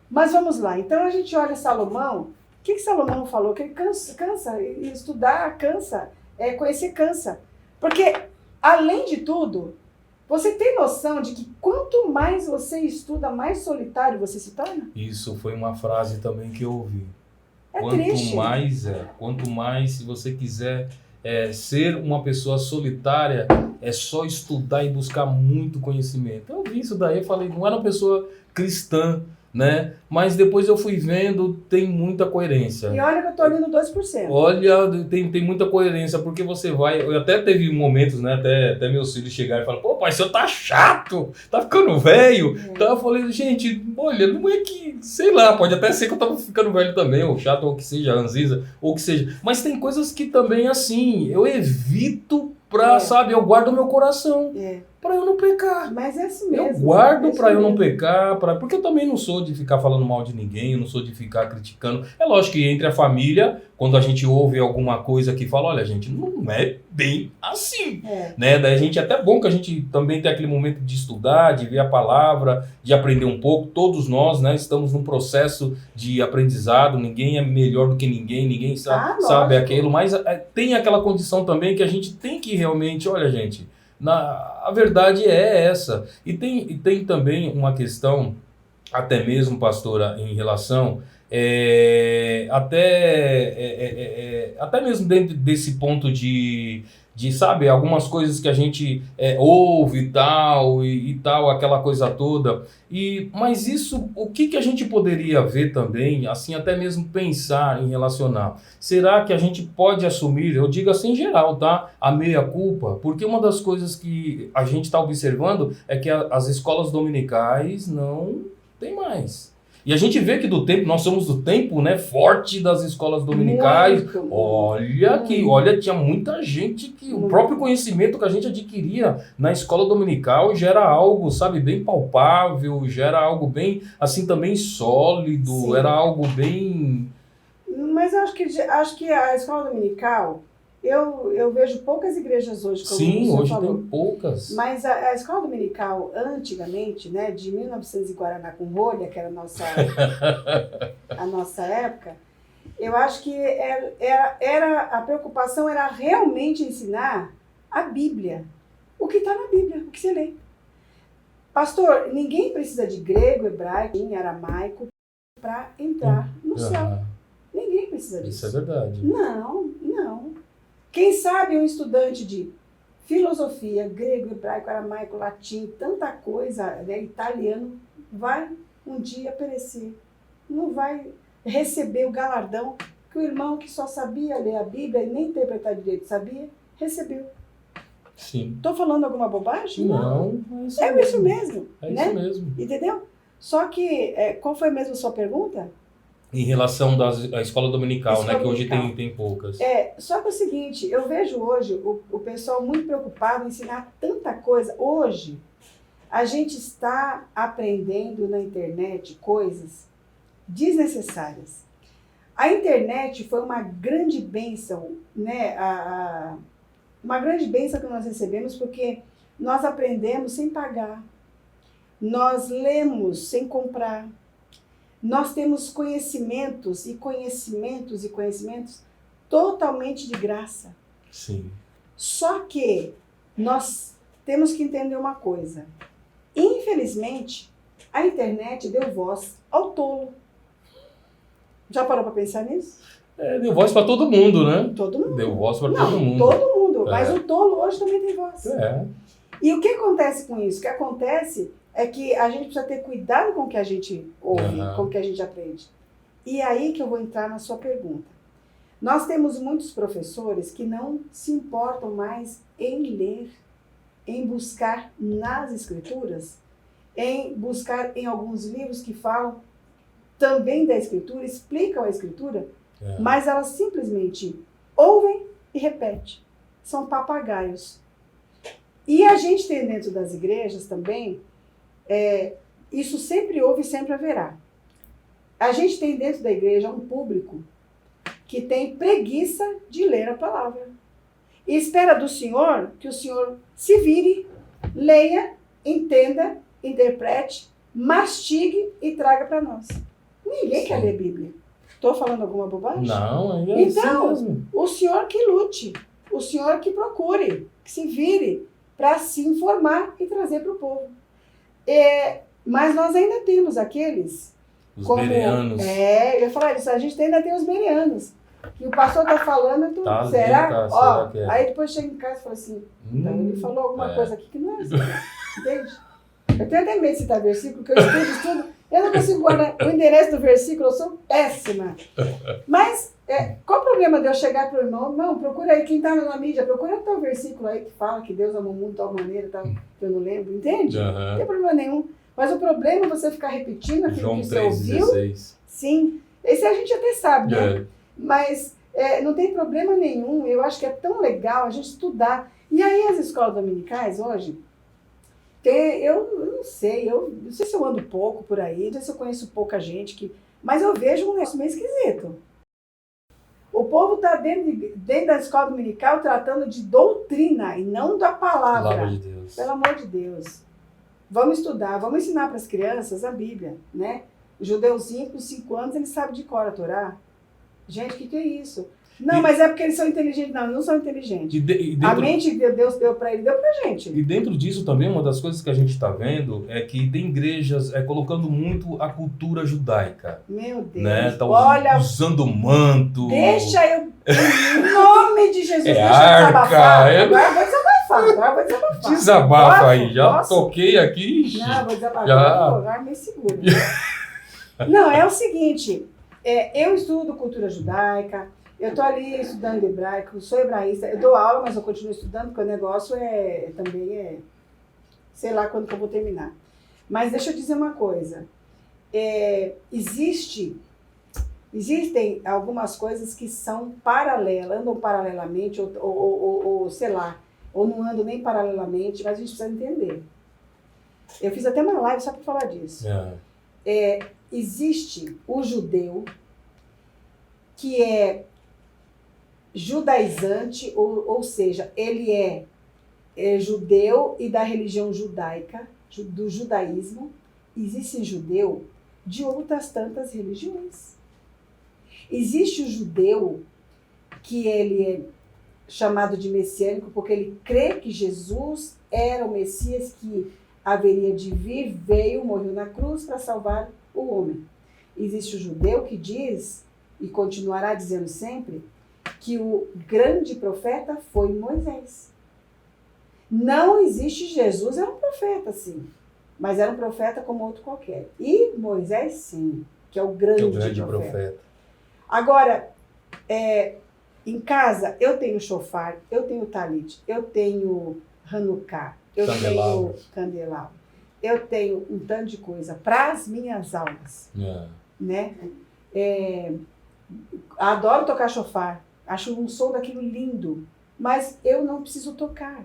Mas vamos lá. Então a gente olha Salomão. O que Salomão falou? Que ele cansa, estudar cansa, conhecer cansa. Porque, além de tudo, você tem noção de que quanto mais você estuda, mais solitário você se torna? Isso foi uma frase também que eu ouvi. Triste. Quanto mais, se você quiser ser uma pessoa solitária é só estudar e buscar muito conhecimento. Eu vi isso daí, eu falei, não era uma pessoa cristã, né? Mas depois eu fui vendo, tem muita coerência. E olha que eu tô ali no 2%. Olha, tem muita coerência, porque você vai... Eu até teve momentos, né? Até meus filhos chegaram e falaram, pô, pai, o senhor tá chato, tá ficando velho. Então eu falei, gente, olha, não é que... Sei lá, pode até ser que eu tava ficando velho também, ou chato, ou que seja, ranzinza, ou que seja. Mas tem coisas que também, assim, eu evito pra, sabe, eu guardo meu coração. Para eu não pecar. Mas é assim mesmo. Eu guardo para eu não pecar, porque eu também não sou de ficar falando mal de ninguém, eu não sou de ficar criticando. É lógico que entre a família, quando a gente ouve alguma coisa que fala, olha, gente, não é bem assim, né? Daí a gente é até bom que a gente também tem aquele momento de estudar, de ver a palavra, de aprender um pouco. Todos nós, né, estamos num processo de aprendizado, ninguém é melhor do que ninguém sabe aquilo, mas tem aquela condição também que a gente tem que realmente, olha, gente, a verdade é essa. E tem também uma questão, até mesmo, pastora, em relação, até mesmo dentro desse ponto de sabe, algumas coisas que a gente ouve e tal, aquela coisa toda. Mas isso, o que a gente poderia ver também, assim, até mesmo pensar em relacionar? Será que a gente pode assumir, eu digo assim em geral, tá? A meia-culpa? Porque uma das coisas que a gente está observando é que as escolas dominicais não tem mais. E a gente vê que nós somos do tempo, né, forte das escolas dominicais. Olha, tinha muita gente que o próprio conhecimento que a gente adquiria na escola dominical já era algo, sabe, bem palpável, já era algo bem, assim, também sólido, sim, era algo bem... Mas acho que a escola dominical, eu vejo poucas igrejas hoje, como sim, você hoje falou. Tem poucas. Mas a escola dominical, antigamente, né, de 1900 e Guaraná com rolha, que era a nossa época, eu acho que a preocupação era realmente ensinar a Bíblia. O que está na Bíblia, o que você lê. Pastor, ninguém precisa de grego, hebraico, aramaico para entrar no céu. Ninguém precisa disso. Isso é verdade. Não. Quem sabe um estudante de filosofia, grego, hebraico, aramaico, latim, tanta coisa, né, italiano, vai um dia perecer. Não vai receber o galardão que o irmão que só sabia ler a Bíblia e nem interpretar direito sabia, recebeu. Sim. Estou falando alguma bobagem? Não. É isso mesmo. É né? isso mesmo. Entendeu? Só que, qual foi mesmo a sua pergunta? Em relação à escola dominical, né? Que hoje dominical. tem poucas. Só que é o seguinte, eu vejo hoje o pessoal muito preocupado em ensinar tanta coisa. Hoje, a gente está aprendendo na internet coisas desnecessárias. A internet foi uma grande bênção, né? Uma grande bênção que nós recebemos porque nós aprendemos sem pagar. Nós lemos sem comprar. Nós temos conhecimentos totalmente de graça. Sim. Só que nós temos que entender uma coisa. Infelizmente, a internet deu voz ao tolo. Já parou para pensar nisso? Deu voz para todo mundo, né? Todo mundo. Deu voz para todo mundo. Todo mundo. Mas o tolo hoje também tem voz. E o que acontece com isso? O que acontece é que a gente precisa ter cuidado com o que a gente ouve, com o que a gente aprende. E aí que eu vou entrar na sua pergunta. Nós temos muitos professores que não se importam mais em ler, em buscar nas escrituras, em buscar em alguns livros que falam também da escritura, explicam a escritura, mas elas simplesmente ouvem e repetem. São papagaios. E a gente tem dentro das igrejas também, isso sempre houve e sempre haverá. A gente tem dentro da igreja um público que tem preguiça de ler a palavra. E espera do Senhor que o Senhor se vire, leia, entenda, interprete, mastigue e traga para nós. Ninguém quer ler Bíblia. Estou falando alguma bobagem? Não, então, mesmo. O Senhor que lute, o Senhor que procure, que se vire para se informar e trazer para o povo. Mas nós ainda temos aqueles... Os bereanos. Eu ia falar isso, a gente ainda tem os bereanos. que o pastor tá falando, tu, Tá ali, será? tá, Ó, será que é? aí depois chega em casa e fala assim, então ele falou alguma coisa aqui que não é assim, entende? Eu tenho até medo de citar versículo, porque eu estudo, eu não consigo guardar o endereço do versículo, eu sou péssima. Mas, qual o problema de eu chegar para o irmão? Não, procura aí, quem está na mídia, procura o teu versículo aí que fala que Deus amou o mundo de tal maneira, tal, que eu não lembro, entende? Não tem problema nenhum. Mas o problema é você ficar repetindo aquilo João que você ouviu. 3,16. Sim, esse a gente até sabe, né? Mas não tem problema nenhum, eu acho que é tão legal a gente estudar. E aí as escolas dominicais hoje, eu não sei se eu ando pouco por aí, não sei se eu conheço pouca gente, mas eu vejo um negócio meio esquisito. O povo está dentro da escola dominical tratando de doutrina e não da palavra. Palavra de Deus. Pelo amor de Deus. Vamos estudar, vamos ensinar para as crianças a Bíblia, né? O judeuzinho com 5 anos, ele sabe de cor a Torá. Gente, o que é isso? Não, mas é porque eles são inteligentes. Não, não são inteligentes. A mente que Deus deu para ele, deu para a gente. E dentro disso também, uma das coisas que a gente está vendo é que tem igrejas colocando muito a cultura judaica. Meu Deus. Né? Tá Olha, usando manto. Deixa eu... Em nome de Jesus, deixa eu arca, desabafar. Agora vou desabafar. Desabafa aí. Já posso? toquei aqui. Não, vou desabafar. Já. Agora me segura. Não, é o seguinte. Eu estudo cultura judaica. Eu estou ali estudando hebraico, sou hebraísta, eu dou aula, mas eu continuo estudando, porque o negócio também sei lá quando que eu vou terminar. Mas deixa eu dizer uma coisa, existem algumas coisas que são paralelas, andam paralelamente, ou sei lá, ou não andam nem paralelamente, mas a gente precisa entender. Eu fiz até uma live só para falar disso. Existe o judeu, que é judaizante, ou seja, ele é judeu e da religião judaica, do judaísmo. Existe judeu de outras tantas religiões. Existe o judeu que ele é chamado de messiânico porque ele crê que Jesus era o Messias que haveria de vir, veio, morreu na cruz para salvar o homem. Existe o judeu que diz, e continuará dizendo sempre, que o grande profeta foi Moisés. Não existe Jesus, era um profeta, sim, mas era um profeta como outro qualquer. E Moisés, sim, que é o grande profeta. Agora, em casa, eu tenho shofar, eu tenho talit, eu tenho Hanukkah, eu tenho candelabro, eu tenho um tanto de coisa para as minhas aulas. Né? Adoro tocar shofar. Acho um som daquilo lindo, mas eu não preciso tocar.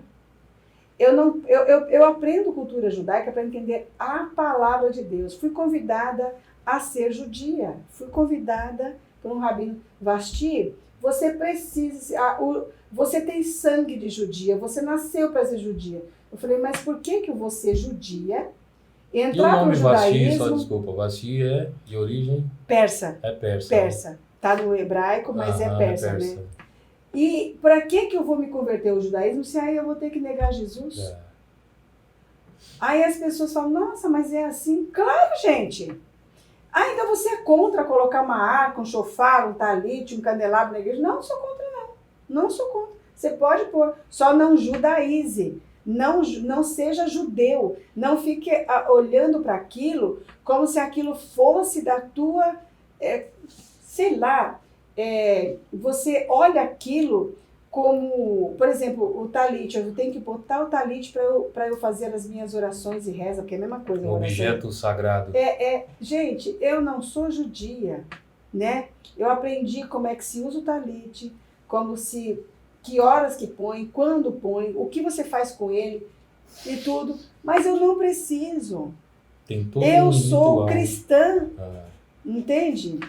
Eu aprendo cultura judaica para entender a palavra de Deus. Fui convidada a ser judia. Fui convidada por um rabino. Vasti, você precisa... Você tem sangue de judia. Você nasceu para ser judia. Eu falei, mas por que eu vou ser judia? Entrar para o judaísmo... Só desculpa, Vasti é de origem... Persa. É persa. Persa. Está no hebraico, mas é persa, né? E para que eu vou me converter ao judaísmo se aí eu vou ter que negar Jesus? Aí as pessoas falam, nossa, mas é assim? Claro, gente! Então você é contra colocar uma arca, um shofar, um talit, um candelabro na igreja? Não sou contra, não. Não sou contra. Você pode pôr, só não judaize. Não seja judeu. Não fique olhando para aquilo como se aquilo fosse da tua... sei lá, você olha aquilo como, por exemplo, o talit, eu tenho que botar o talit para eu fazer as minhas orações e reza, porque é a mesma coisa. Um objeto sagrado. Gente, eu não sou judia, né? Eu aprendi como é que se usa o talit, que horas que põe, quando põe, o que você faz com ele e tudo, mas eu não preciso. Tem todo eu sou cristã, entende?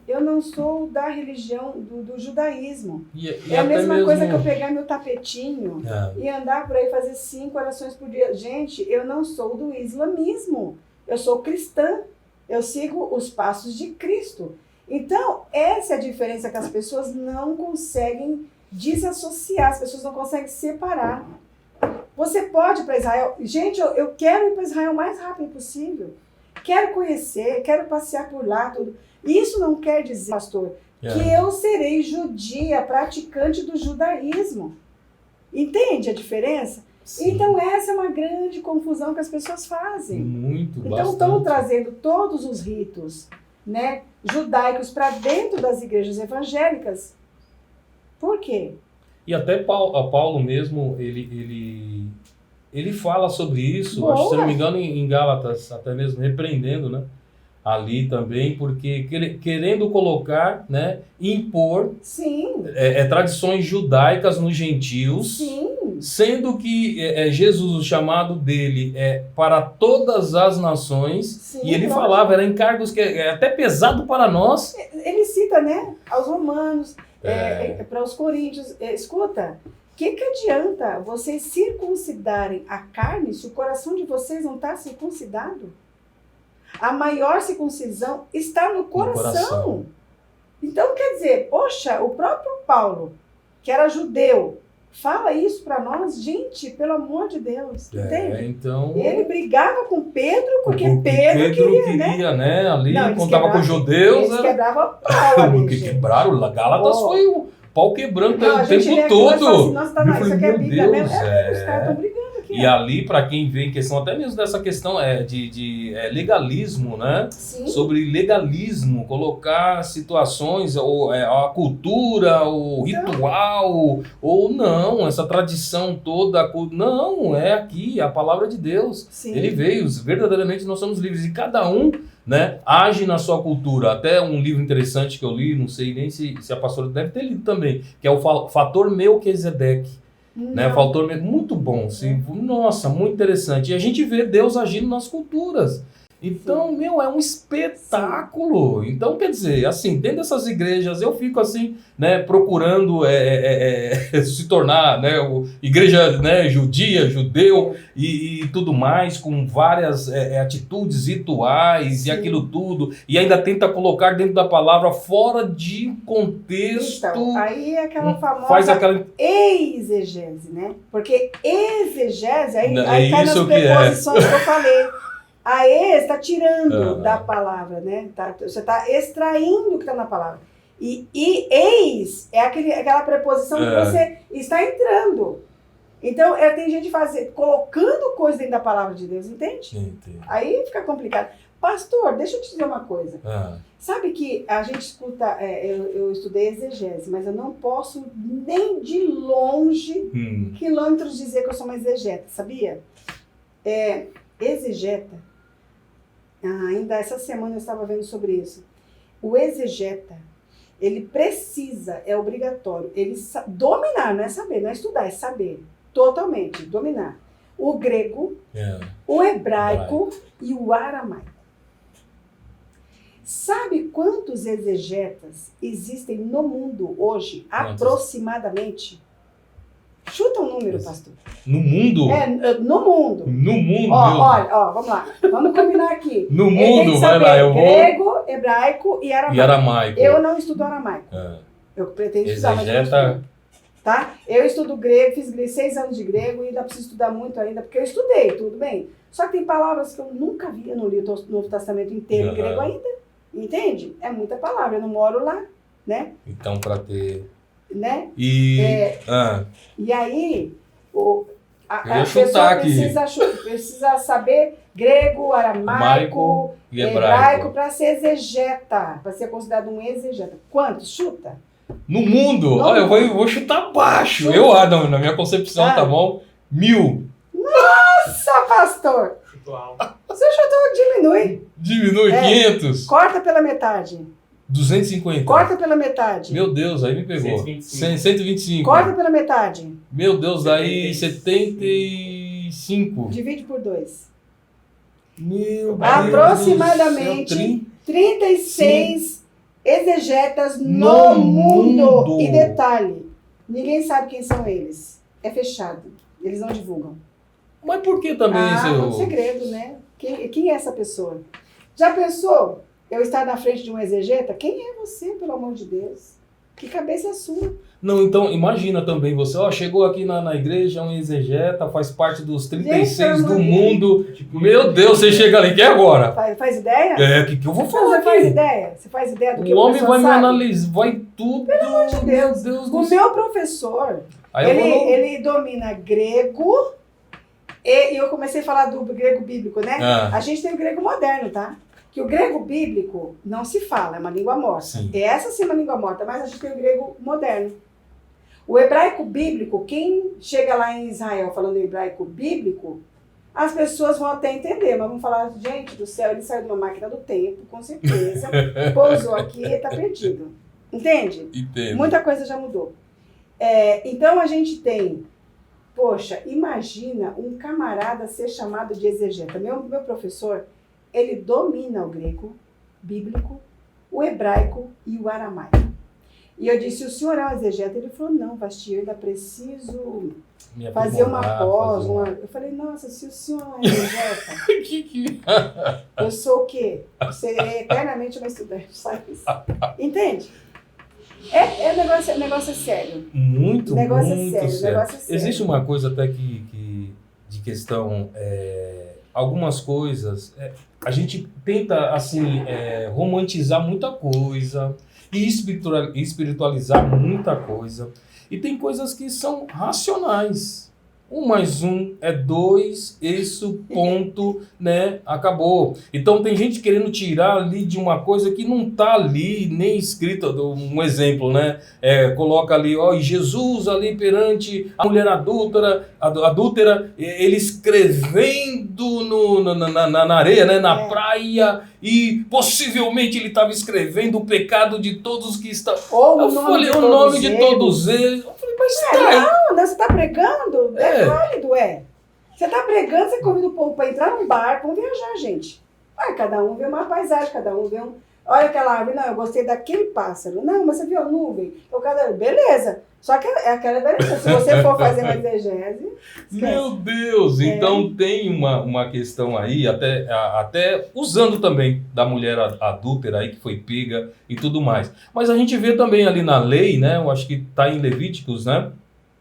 Eu não sou da religião do judaísmo. E a mesma coisa que eu pegar meu tapetinho e andar por aí fazer 5 orações por dia. Gente, eu não sou do islamismo. Eu sou cristã. Eu sigo os passos de Cristo. Então, essa é a diferença que as pessoas não conseguem desassociar. As pessoas não conseguem separar. Você pode ir para Israel. Gente, eu quero ir para Israel o mais rápido possível. Quero conhecer, quero passear por lá, tudo. Isso não quer dizer, pastor, que eu serei judia, praticante do judaísmo. Entende a diferença? Sim. Então essa é uma grande confusão que as pessoas fazem. Muito, Então estão trazendo todos os ritos, né, judaicos para dentro das igrejas evangélicas. Por quê? E até Paulo mesmo, ele fala sobre isso, acho que, se não me engano, em Gálatas, até mesmo repreendendo, né? Ali também, porque querendo colocar, né, impor Sim. Tradições judaicas nos gentios, Sim. sendo que Jesus, o chamado dele é para todas as nações, Sim, e ele lógico. falava, era encargos que é até pesado para nós. Ele cita, né, aos romanos, para os coríntios, escuta, o que adianta vocês circuncidarem a carne se o coração de vocês não está circuncidado? A maior circuncisão está no coração. Então, quer dizer, poxa, o próprio Paulo, que era judeu, fala isso para nós, gente, pelo amor de Deus, entende? Então, ele brigava com Pedro, porque Pedro queria, né? Ali, não, quando estava com os judeus, eles quebravam o pau ali, porque quebraram, Gálatas foi o pau quebrando o a gente tempo todo. Assim, nossa, tá, Eu isso aqui é meu Bíblia Deus, mesmo. Os caras estão brigando aqui. E ali, para quem vê em questão até mesmo dessa questão de legalismo, né? Sim. Sobre legalismo, colocar situações, ou a cultura, o ritual, ou não, essa tradição toda, não, é aqui, a palavra de Deus. Sim. Ele veio, verdadeiramente nós somos livres, e cada um, né, age na sua cultura. Até um livro interessante que eu li, não sei nem se a pastora deve ter lido também, que é o Fator Melquisedeque. Né? Fator muito bom. Nossa, muito interessante. E a gente vê Deus agindo nas culturas. Então, é um espetáculo. Sim. Então, quer dizer, assim, dentro dessas igrejas, eu fico assim, né, procurando se tornar, né, igreja, né, judia, judeu e tudo mais, com várias atitudes rituais. Sim. E aquilo tudo, e ainda tenta colocar dentro da palavra fora de contexto. Então, aí é aquela famosa exegese, né? Porque exegese, aí cai nas preposições que eu falei. A está tirando da palavra, né? Você está extraindo o que está na palavra. E eis é aquela preposição que você está entrando. Então, tem gente colocando coisa dentro da palavra de Deus, entende? Entendi. Aí fica complicado. Pastor, deixa eu te dizer uma coisa. Sabe que a gente escuta, eu estudei exegese, mas eu não posso nem de longe, quilômetros, dizer que eu sou uma exegeta, sabia? Exegeta. Ainda essa semana eu estava vendo sobre isso. O exegeta, ele precisa, é obrigatório, ele dominar, não é saber, não é estudar, é saber. Totalmente, dominar. O grego, o hebraico e o aramaico. Sabe quantos exegetas existem no mundo hoje, aproximadamente? Chuta um número, pastor. No mundo? No mundo. No mundo? Olha, vamos lá. Vamos combinar aqui. No mundo, vai lá, eu vou... Grego, hebraico e aramaico. Eu não estudo aramaico. Eu pretendo estudar, mas eu não estudo. Tá? Eu estudo grego, fiz 6 anos de grego e ainda preciso estudar muito ainda, porque eu estudei, tudo bem. Só que tem palavras que eu nunca vi, eu não li o Novo Testamento inteiro em grego ainda. Entende? É muita palavra, eu não moro lá, né? Então, para ter... Né? E aí a pessoa precisa saber grego, aramaico e hebraico para ser exegeta, para ser considerado um exegeta. Quantos? Chuta. No mundo? Olha, eu vou chutar baixo. Chuta. Na minha concepção, tá bom? 1000. Nossa, pastor! Chutou alto. Você chutou, diminui. Diminui, 500. Corta pela metade. 250. Corta pela metade. Meu Deus, aí me pegou. 125. Corta pela metade. Meu Deus, aí 75. Divide por 2. Meu Deus. Aproximadamente 36 exegetas no mundo. E detalhe, ninguém sabe quem são eles. É fechado. Eles não divulgam. Mas por que também isso? É um segredo, né? Quem é essa pessoa? Já pensou? Eu estar na frente de um exegeta? Quem é você, pelo amor de Deus? Que cabeça é sua? Não, então imagina também você, chegou aqui na igreja, um exegeta, faz parte dos 36 do mundo. Meu Deus, você chega ali, que é agora? Faz ideia? O que eu vou falar Você faz aqui? ideia? Você faz ideia do que O o homem vai professor me sabe? analisar, vai tudo. Pelo amor de Deus. Meu Deus do O céu. meu professor, Aí eu vou- ele domina grego e eu comecei a falar do grego bíblico, né? Ah. A gente tem o grego moderno, tá? Que o grego bíblico não se fala, é uma língua morta. Sim. Essa sim é uma língua morta, mas a gente tem o grego moderno. O hebraico bíblico, quem chega lá em Israel falando hebraico bíblico, as pessoas vão até entender, mas vão falar, gente do céu, ele saiu de uma máquina do tempo, com certeza, pousou aqui e está perdido. Entende? Entendo. Muita coisa já mudou. Então a gente tem, poxa, imagina um camarada ser chamado de exegeta. Meu professor, ele domina o grego bíblico, o hebraico e o aramaico. E eu disse, o senhor é um exegeta? Ele falou, não, Vasti, eu ainda preciso Me fazer uma aprimorar, pós. fazer Eu falei, nossa, se o senhor é um exegeta, eu sou o quê? Você é eternamente uma estudante, sabe isso? Entende? O negócio é sério. Muito, O negócio muito é sério, sério. o negócio é sério. Existe uma coisa até que de questão, algumas coisas, a gente tenta, assim, romantizar muita coisa e espiritualizar muita coisa. E tem coisas que são racionais. 1 mais 1 é 2, isso, ponto, né? Acabou. Então tem gente querendo tirar ali de uma coisa que não está ali, nem escrita. Um exemplo, né? Coloca ali, e Jesus ali perante a mulher adúltera, ele escrevendo na areia, né? Na praia, e possivelmente ele estava escrevendo o pecado de todos que estão. Ou Eu falei o nome de todos eles. Eu falei, mas não, você está pregando? Válido, Você está pregando, você convida o povo para entrar num barco, vamos viajar, gente. Cada um vê uma paisagem, cada um vê um... Olha aquela árvore, não, eu gostei daquele pássaro. Não, mas você viu a nuvem? Beleza. Só que é aquela beleza. Se você for fazer uma exegese... Meu Deus! Então tem uma questão aí, até usando também da mulher adúltera aí que foi pega e tudo mais. Mas a gente vê também ali na lei, né? Eu acho que está em Levíticos, né?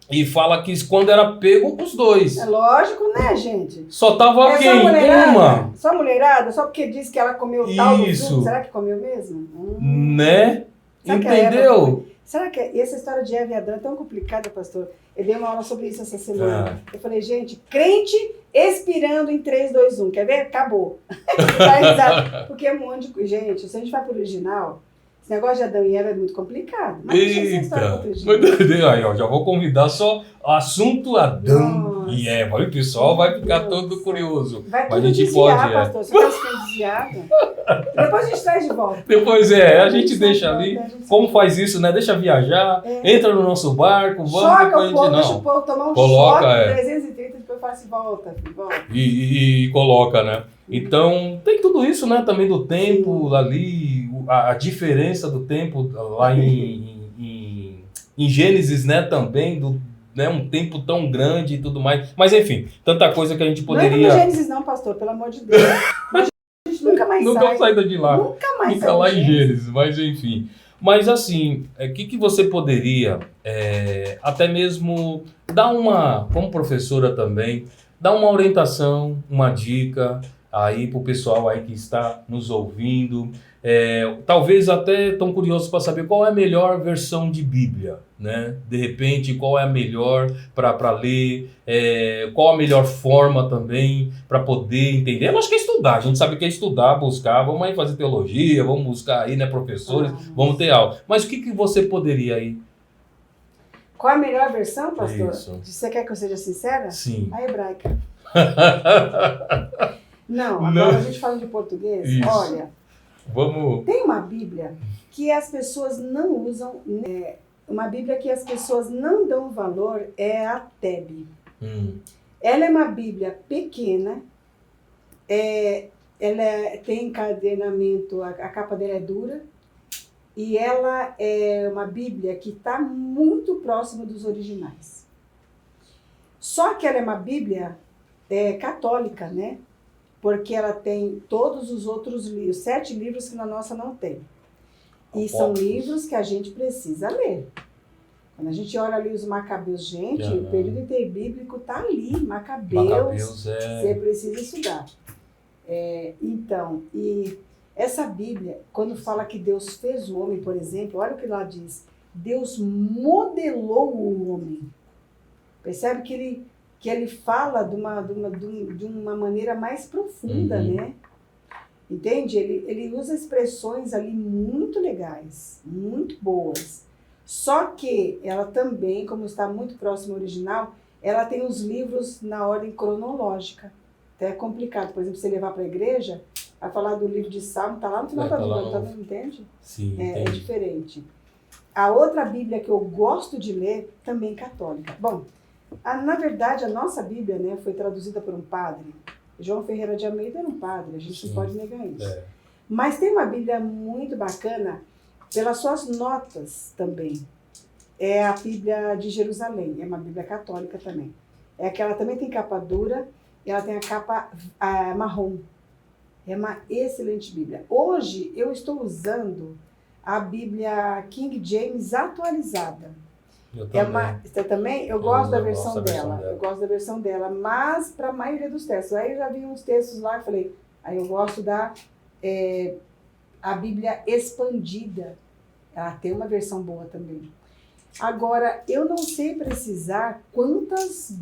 E fala que quando era pego, os dois. É lógico, né, gente? Só tava quem? Uma. Só mulherada? Só porque disse que ela comeu tal do fruto? Será que comeu mesmo? Né? Entendeu? Será que essa história de Eva e Adão é tão complicada, pastor? Eu dei uma aula sobre isso essa semana. Eu falei, gente, crente expirando em 3, 2, 1. Quer ver? Acabou. Porque é um monte de... Gente, se a gente vai pro original... Esse negócio de Adão e Eva é muito complicado. Mas eita! Aí, já vou convidar só assunto Adão e Eva. O pessoal vai ficar todo curioso. Vai tudo desviar, pastor. Você vai ficar desviado. Depois a gente traz de volta. Depois a gente deixa ali. Como faz isso, né? Deixa viajar, entra no nosso barco, vamos. Choca o povo, deixa o povo tomar um choque de 330, depois faz volta. E coloca, né? Então, tem tudo isso, né? Também do tempo ali, a diferença do tempo lá em Gênesis, né? Também, né? Um tempo tão grande e tudo mais. Mas, enfim, tanta coisa que a gente poderia... Não é no Gênesis não, pastor, pelo amor de Deus. A gente nunca mais sai de lá. Nunca mais fica lá em Gênesis, mas enfim. Mas assim, o que você poderia, até mesmo, dar como professora também, dar uma orientação, uma dica aí para o pessoal aí que está nos ouvindo, talvez até tão curiosos para saber qual é a melhor versão de Bíblia, né? De repente, qual é a melhor para ler, qual a melhor forma também para poder entender. Eu acho que é estudar, a gente sabe que é estudar, buscar, vamos aí fazer teologia, vamos buscar aí, né, professores, vamos ter aula. Mas o que você poderia aí? Qual é a melhor versão, pastor? Isso. Você quer que eu seja sincera? Sim. A hebraica. Não, agora a gente fala de português. Isso. Olha, vamos... tem uma Bíblia que as pessoas não usam, uma Bíblia que as pessoas não dão valor, é a Teb. Ela é uma Bíblia pequena, ela tem encadenamento, a capa dela é dura, e ela é uma Bíblia que está muito próxima dos originais. Só que ela é uma Bíblia católica, né? Porque ela tem todos os outros livros, 7 livros que na nossa não tem. E são livros que a gente precisa ler. Quando a gente olha ali os Macabeus, gente, o período interbíblico está ali, Macabeus, você precisa estudar. Então, e essa Bíblia, quando fala que Deus fez o homem, por exemplo, olha o que lá diz, Deus modelou o homem. Percebe que ele fala de uma maneira mais profunda, né? Entende? Ele usa expressões ali muito legais, muito boas. Só que ela também, como está muito próximo ao original, ela tem os livros na ordem cronológica. Até é complicado. Por exemplo, você levar para a igreja, vai falar do livro de Salmo, está lá no final da Bíblia, entende? Sim, é diferente. A outra Bíblia que eu gosto de ler, também católica. Bom, na verdade, a nossa Bíblia, né, foi traduzida por um padre. João Ferreira de Almeida era um padre, a gente não pode negar isso. Mas tem uma Bíblia muito bacana, pelas suas notas também. É a Bíblia de Jerusalém, é uma Bíblia católica também. É que ela também tem capa dura, e ela tem a capa marrom. É uma excelente Bíblia. Hoje eu estou usando a Bíblia King James atualizada. Você também? Eu gosto da versão dela. Eu gosto da versão dela, mas para a maioria dos textos. Aí eu já vi uns textos lá e falei, aí eu gosto da a Bíblia expandida. Ela tem uma versão boa também. Agora, eu não sei precisar quantas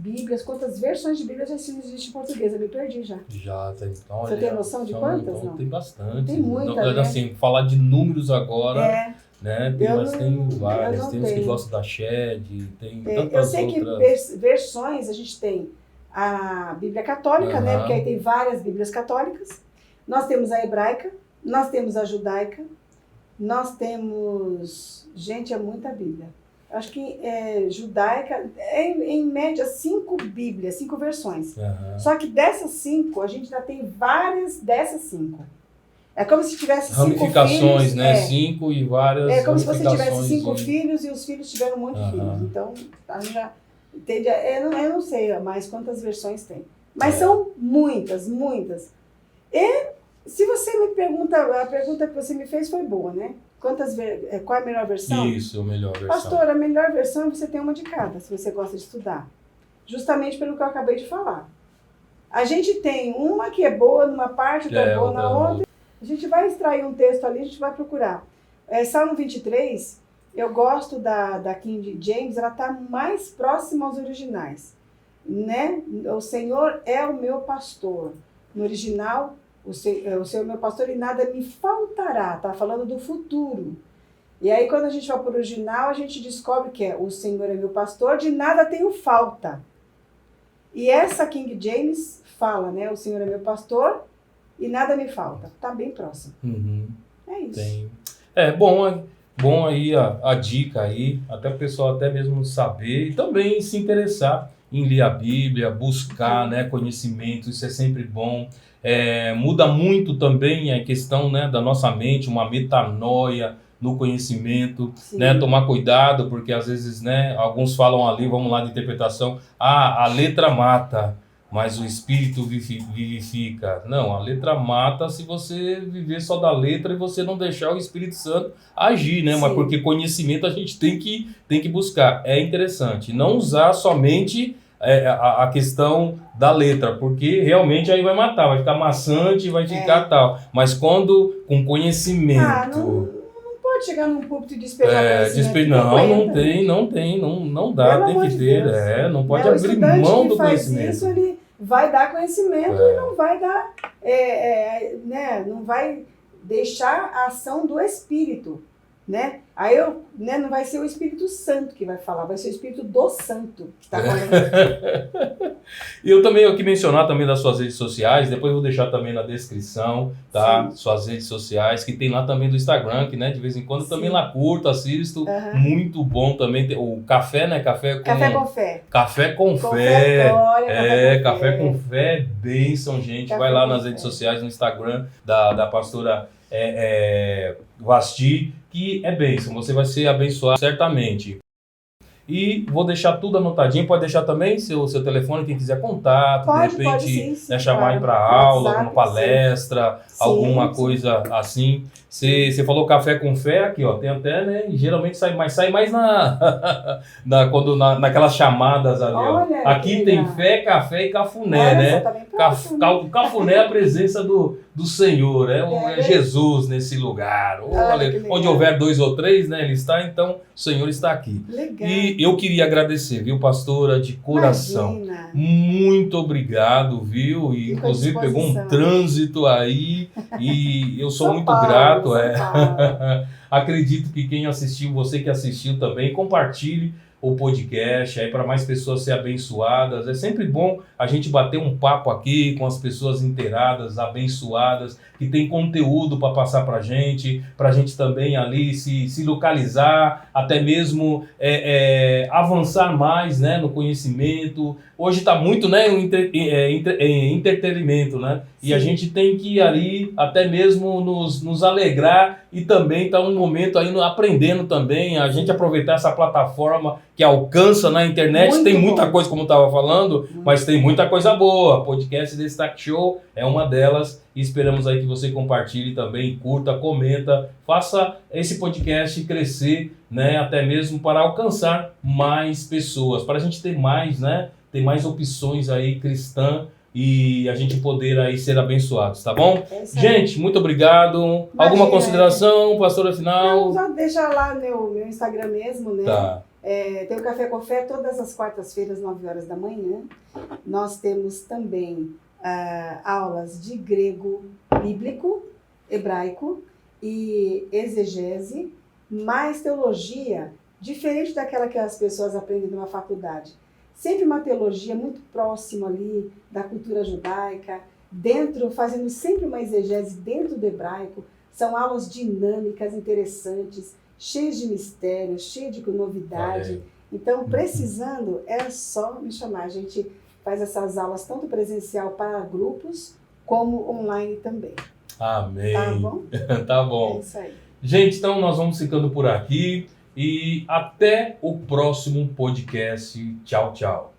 versões de Bíblia já existem em português. Eu me perdi já. Já tem. Olha, você tem noção de quantas? Não? Tem bastante. Tem muita, né? Assim, falar de números agora... Né? Tem várias, tem uns que gostam da Shed, tem tantas eu sei outras... que versões a gente tem a Bíblia Católica, né? Porque aí tem várias Bíblias católicas. Nós temos a hebraica, nós temos a judaica, nós temos... Gente, é muita Bíblia. Acho que judaica, em média 5 Bíblias, 5 versões. Só que dessas 5, a gente já tem várias dessas 5. É como se tivesse 5 filhos. Ramificações, né? 5 e várias. É como se você tivesse 5 filhos e os filhos tiveram um monte de filhos. Então, a gente já entende. Eu não sei mais quantas versões tem. Mas são muitas, muitas. E se você me pergunta, a pergunta que você me fez foi boa, né? Qual é a melhor versão? Isso, a melhor versão. Pastor, a melhor versão é você ter uma de cada, se você gosta de estudar. Justamente pelo que eu acabei de falar. A gente tem uma que é boa numa parte, outra boa na outra. A gente vai extrair um texto ali, a gente vai procurar. Salmo 23, eu gosto da King James, ela está mais próxima aos originais. Né? O Senhor é o meu pastor. No original, o Senhor é o meu pastor e nada me faltará. Está falando do futuro. E aí, quando a gente vai para o original, a gente descobre que o Senhor é meu pastor, de nada tenho falta. E essa King James fala, né? O Senhor é meu pastor e nada me falta. Tá bem próximo. É isso. Bom aí a dica aí, até o pessoal até mesmo saber e também se interessar em ler a Bíblia, buscar, né, conhecimento, isso é sempre bom. Muda muito também a questão, né, da nossa mente, uma metanoia no conhecimento, né, tomar cuidado, porque às vezes, né, alguns falam ali, vamos lá de interpretação, a letra mata, mas o espírito vivifica. Não, a letra mata se você viver só da letra e você não deixar o Espírito Santo agir, né? Mas porque conhecimento a gente tem que buscar. É interessante. Não usar somente a questão da letra, porque realmente aí vai matar, vai ficar maçante, vai ficar tal. Mas quando com conhecimento... Não pode chegar num púlpito e despejar conhecimento. Não dá, tem que ter. Não pode abrir mão do conhecimento. Isso, ele vai dar conhecimento e não vai dar, não vai deixar a ação do Espírito, né? Aí não vai ser o Espírito Santo que vai falar, vai ser o Espírito do Santo que está falando. E eu também aqui mencionar também das suas redes sociais, depois eu vou deixar também na descrição, tá? Suas redes sociais, que tem lá também do Instagram, que, né, de vez em quando eu também lá curto, assisto, muito bom também, o café, né? Café com fé. Café com fé. Café com fé, bênção, gente. Vai lá nas redes sociais, no Instagram da pastora Vasti, que é bênção, você vai ser abençoado certamente. E vou deixar tudo anotadinho, pode deixar também seu telefone, quem quiser contato, de repente chamar aí para aula, alguma palestra, alguma coisa assim. Você falou café com fé aqui, ó. Tem até, né? E geralmente sai mais naquelas chamadas ali, ó. Olha, Aqui que tem legal. fé, café e cafuné, Olha, né? você tá bem próximo, né? O cafuné é a presença do Senhor, é É. Jesus nesse lugar. Olha, que legal. Onde houver 2 ou 3, né? Ele está, então o Senhor está aqui. Legal. E eu queria agradecer, viu, pastora, de coração. Imagina. Muito obrigado, viu? E Fico à inclusive pegou um disposição. trânsito aí e eu sou São muito Paulo, grato. São Paulo. Acredito que quem assistiu, você que assistiu também, compartilhe o podcast aí para mais pessoas serem abençoadas. É sempre bom a gente bater um papo aqui com as pessoas inteiradas, abençoadas, que tem conteúdo para passar para a gente também ali se localizar, até mesmo avançar mais, né, no conhecimento. Hoje está muito, né, entretenimento, né? E a Sim. gente tem que ir ali até mesmo nos alegrar e também estar um momento aí aprendendo também, a gente aproveitar essa plataforma que alcança na internet. Muito tem muita bom. coisa, como eu estava falando, mas tem muita coisa boa. Podcast Destaque Show é uma delas e esperamos aí que você compartilhe também, curta, comenta, faça esse podcast crescer, né, até mesmo para alcançar mais pessoas, para a gente ter mais, né, ter mais opções aí cristã e a gente poder aí ser abençoados, tá bom? É isso aí. Gente, muito obrigado. Alguma Imagina, consideração, pastora, final? Não, só deixa lá meu Instagram mesmo, né? Tá. Tem o Café com Fé todas as quartas-feiras, 9 horas da manhã. Nós temos também aulas de grego bíblico, hebraico e exegese, mais teologia, diferente daquela que as pessoas aprendem numa faculdade. Sempre uma teologia muito próxima ali da cultura judaica, fazendo sempre uma exegese dentro do hebraico. São aulas dinâmicas, interessantes, cheias de mistérios, cheias de novidade. Então, precisando, é só me chamar. A gente faz essas aulas tanto presencial para grupos, como online também. Amém. Tá bom? Tá bom. É isso aí. Gente, então nós vamos ficando por aqui e até o próximo podcast. Tchau, tchau.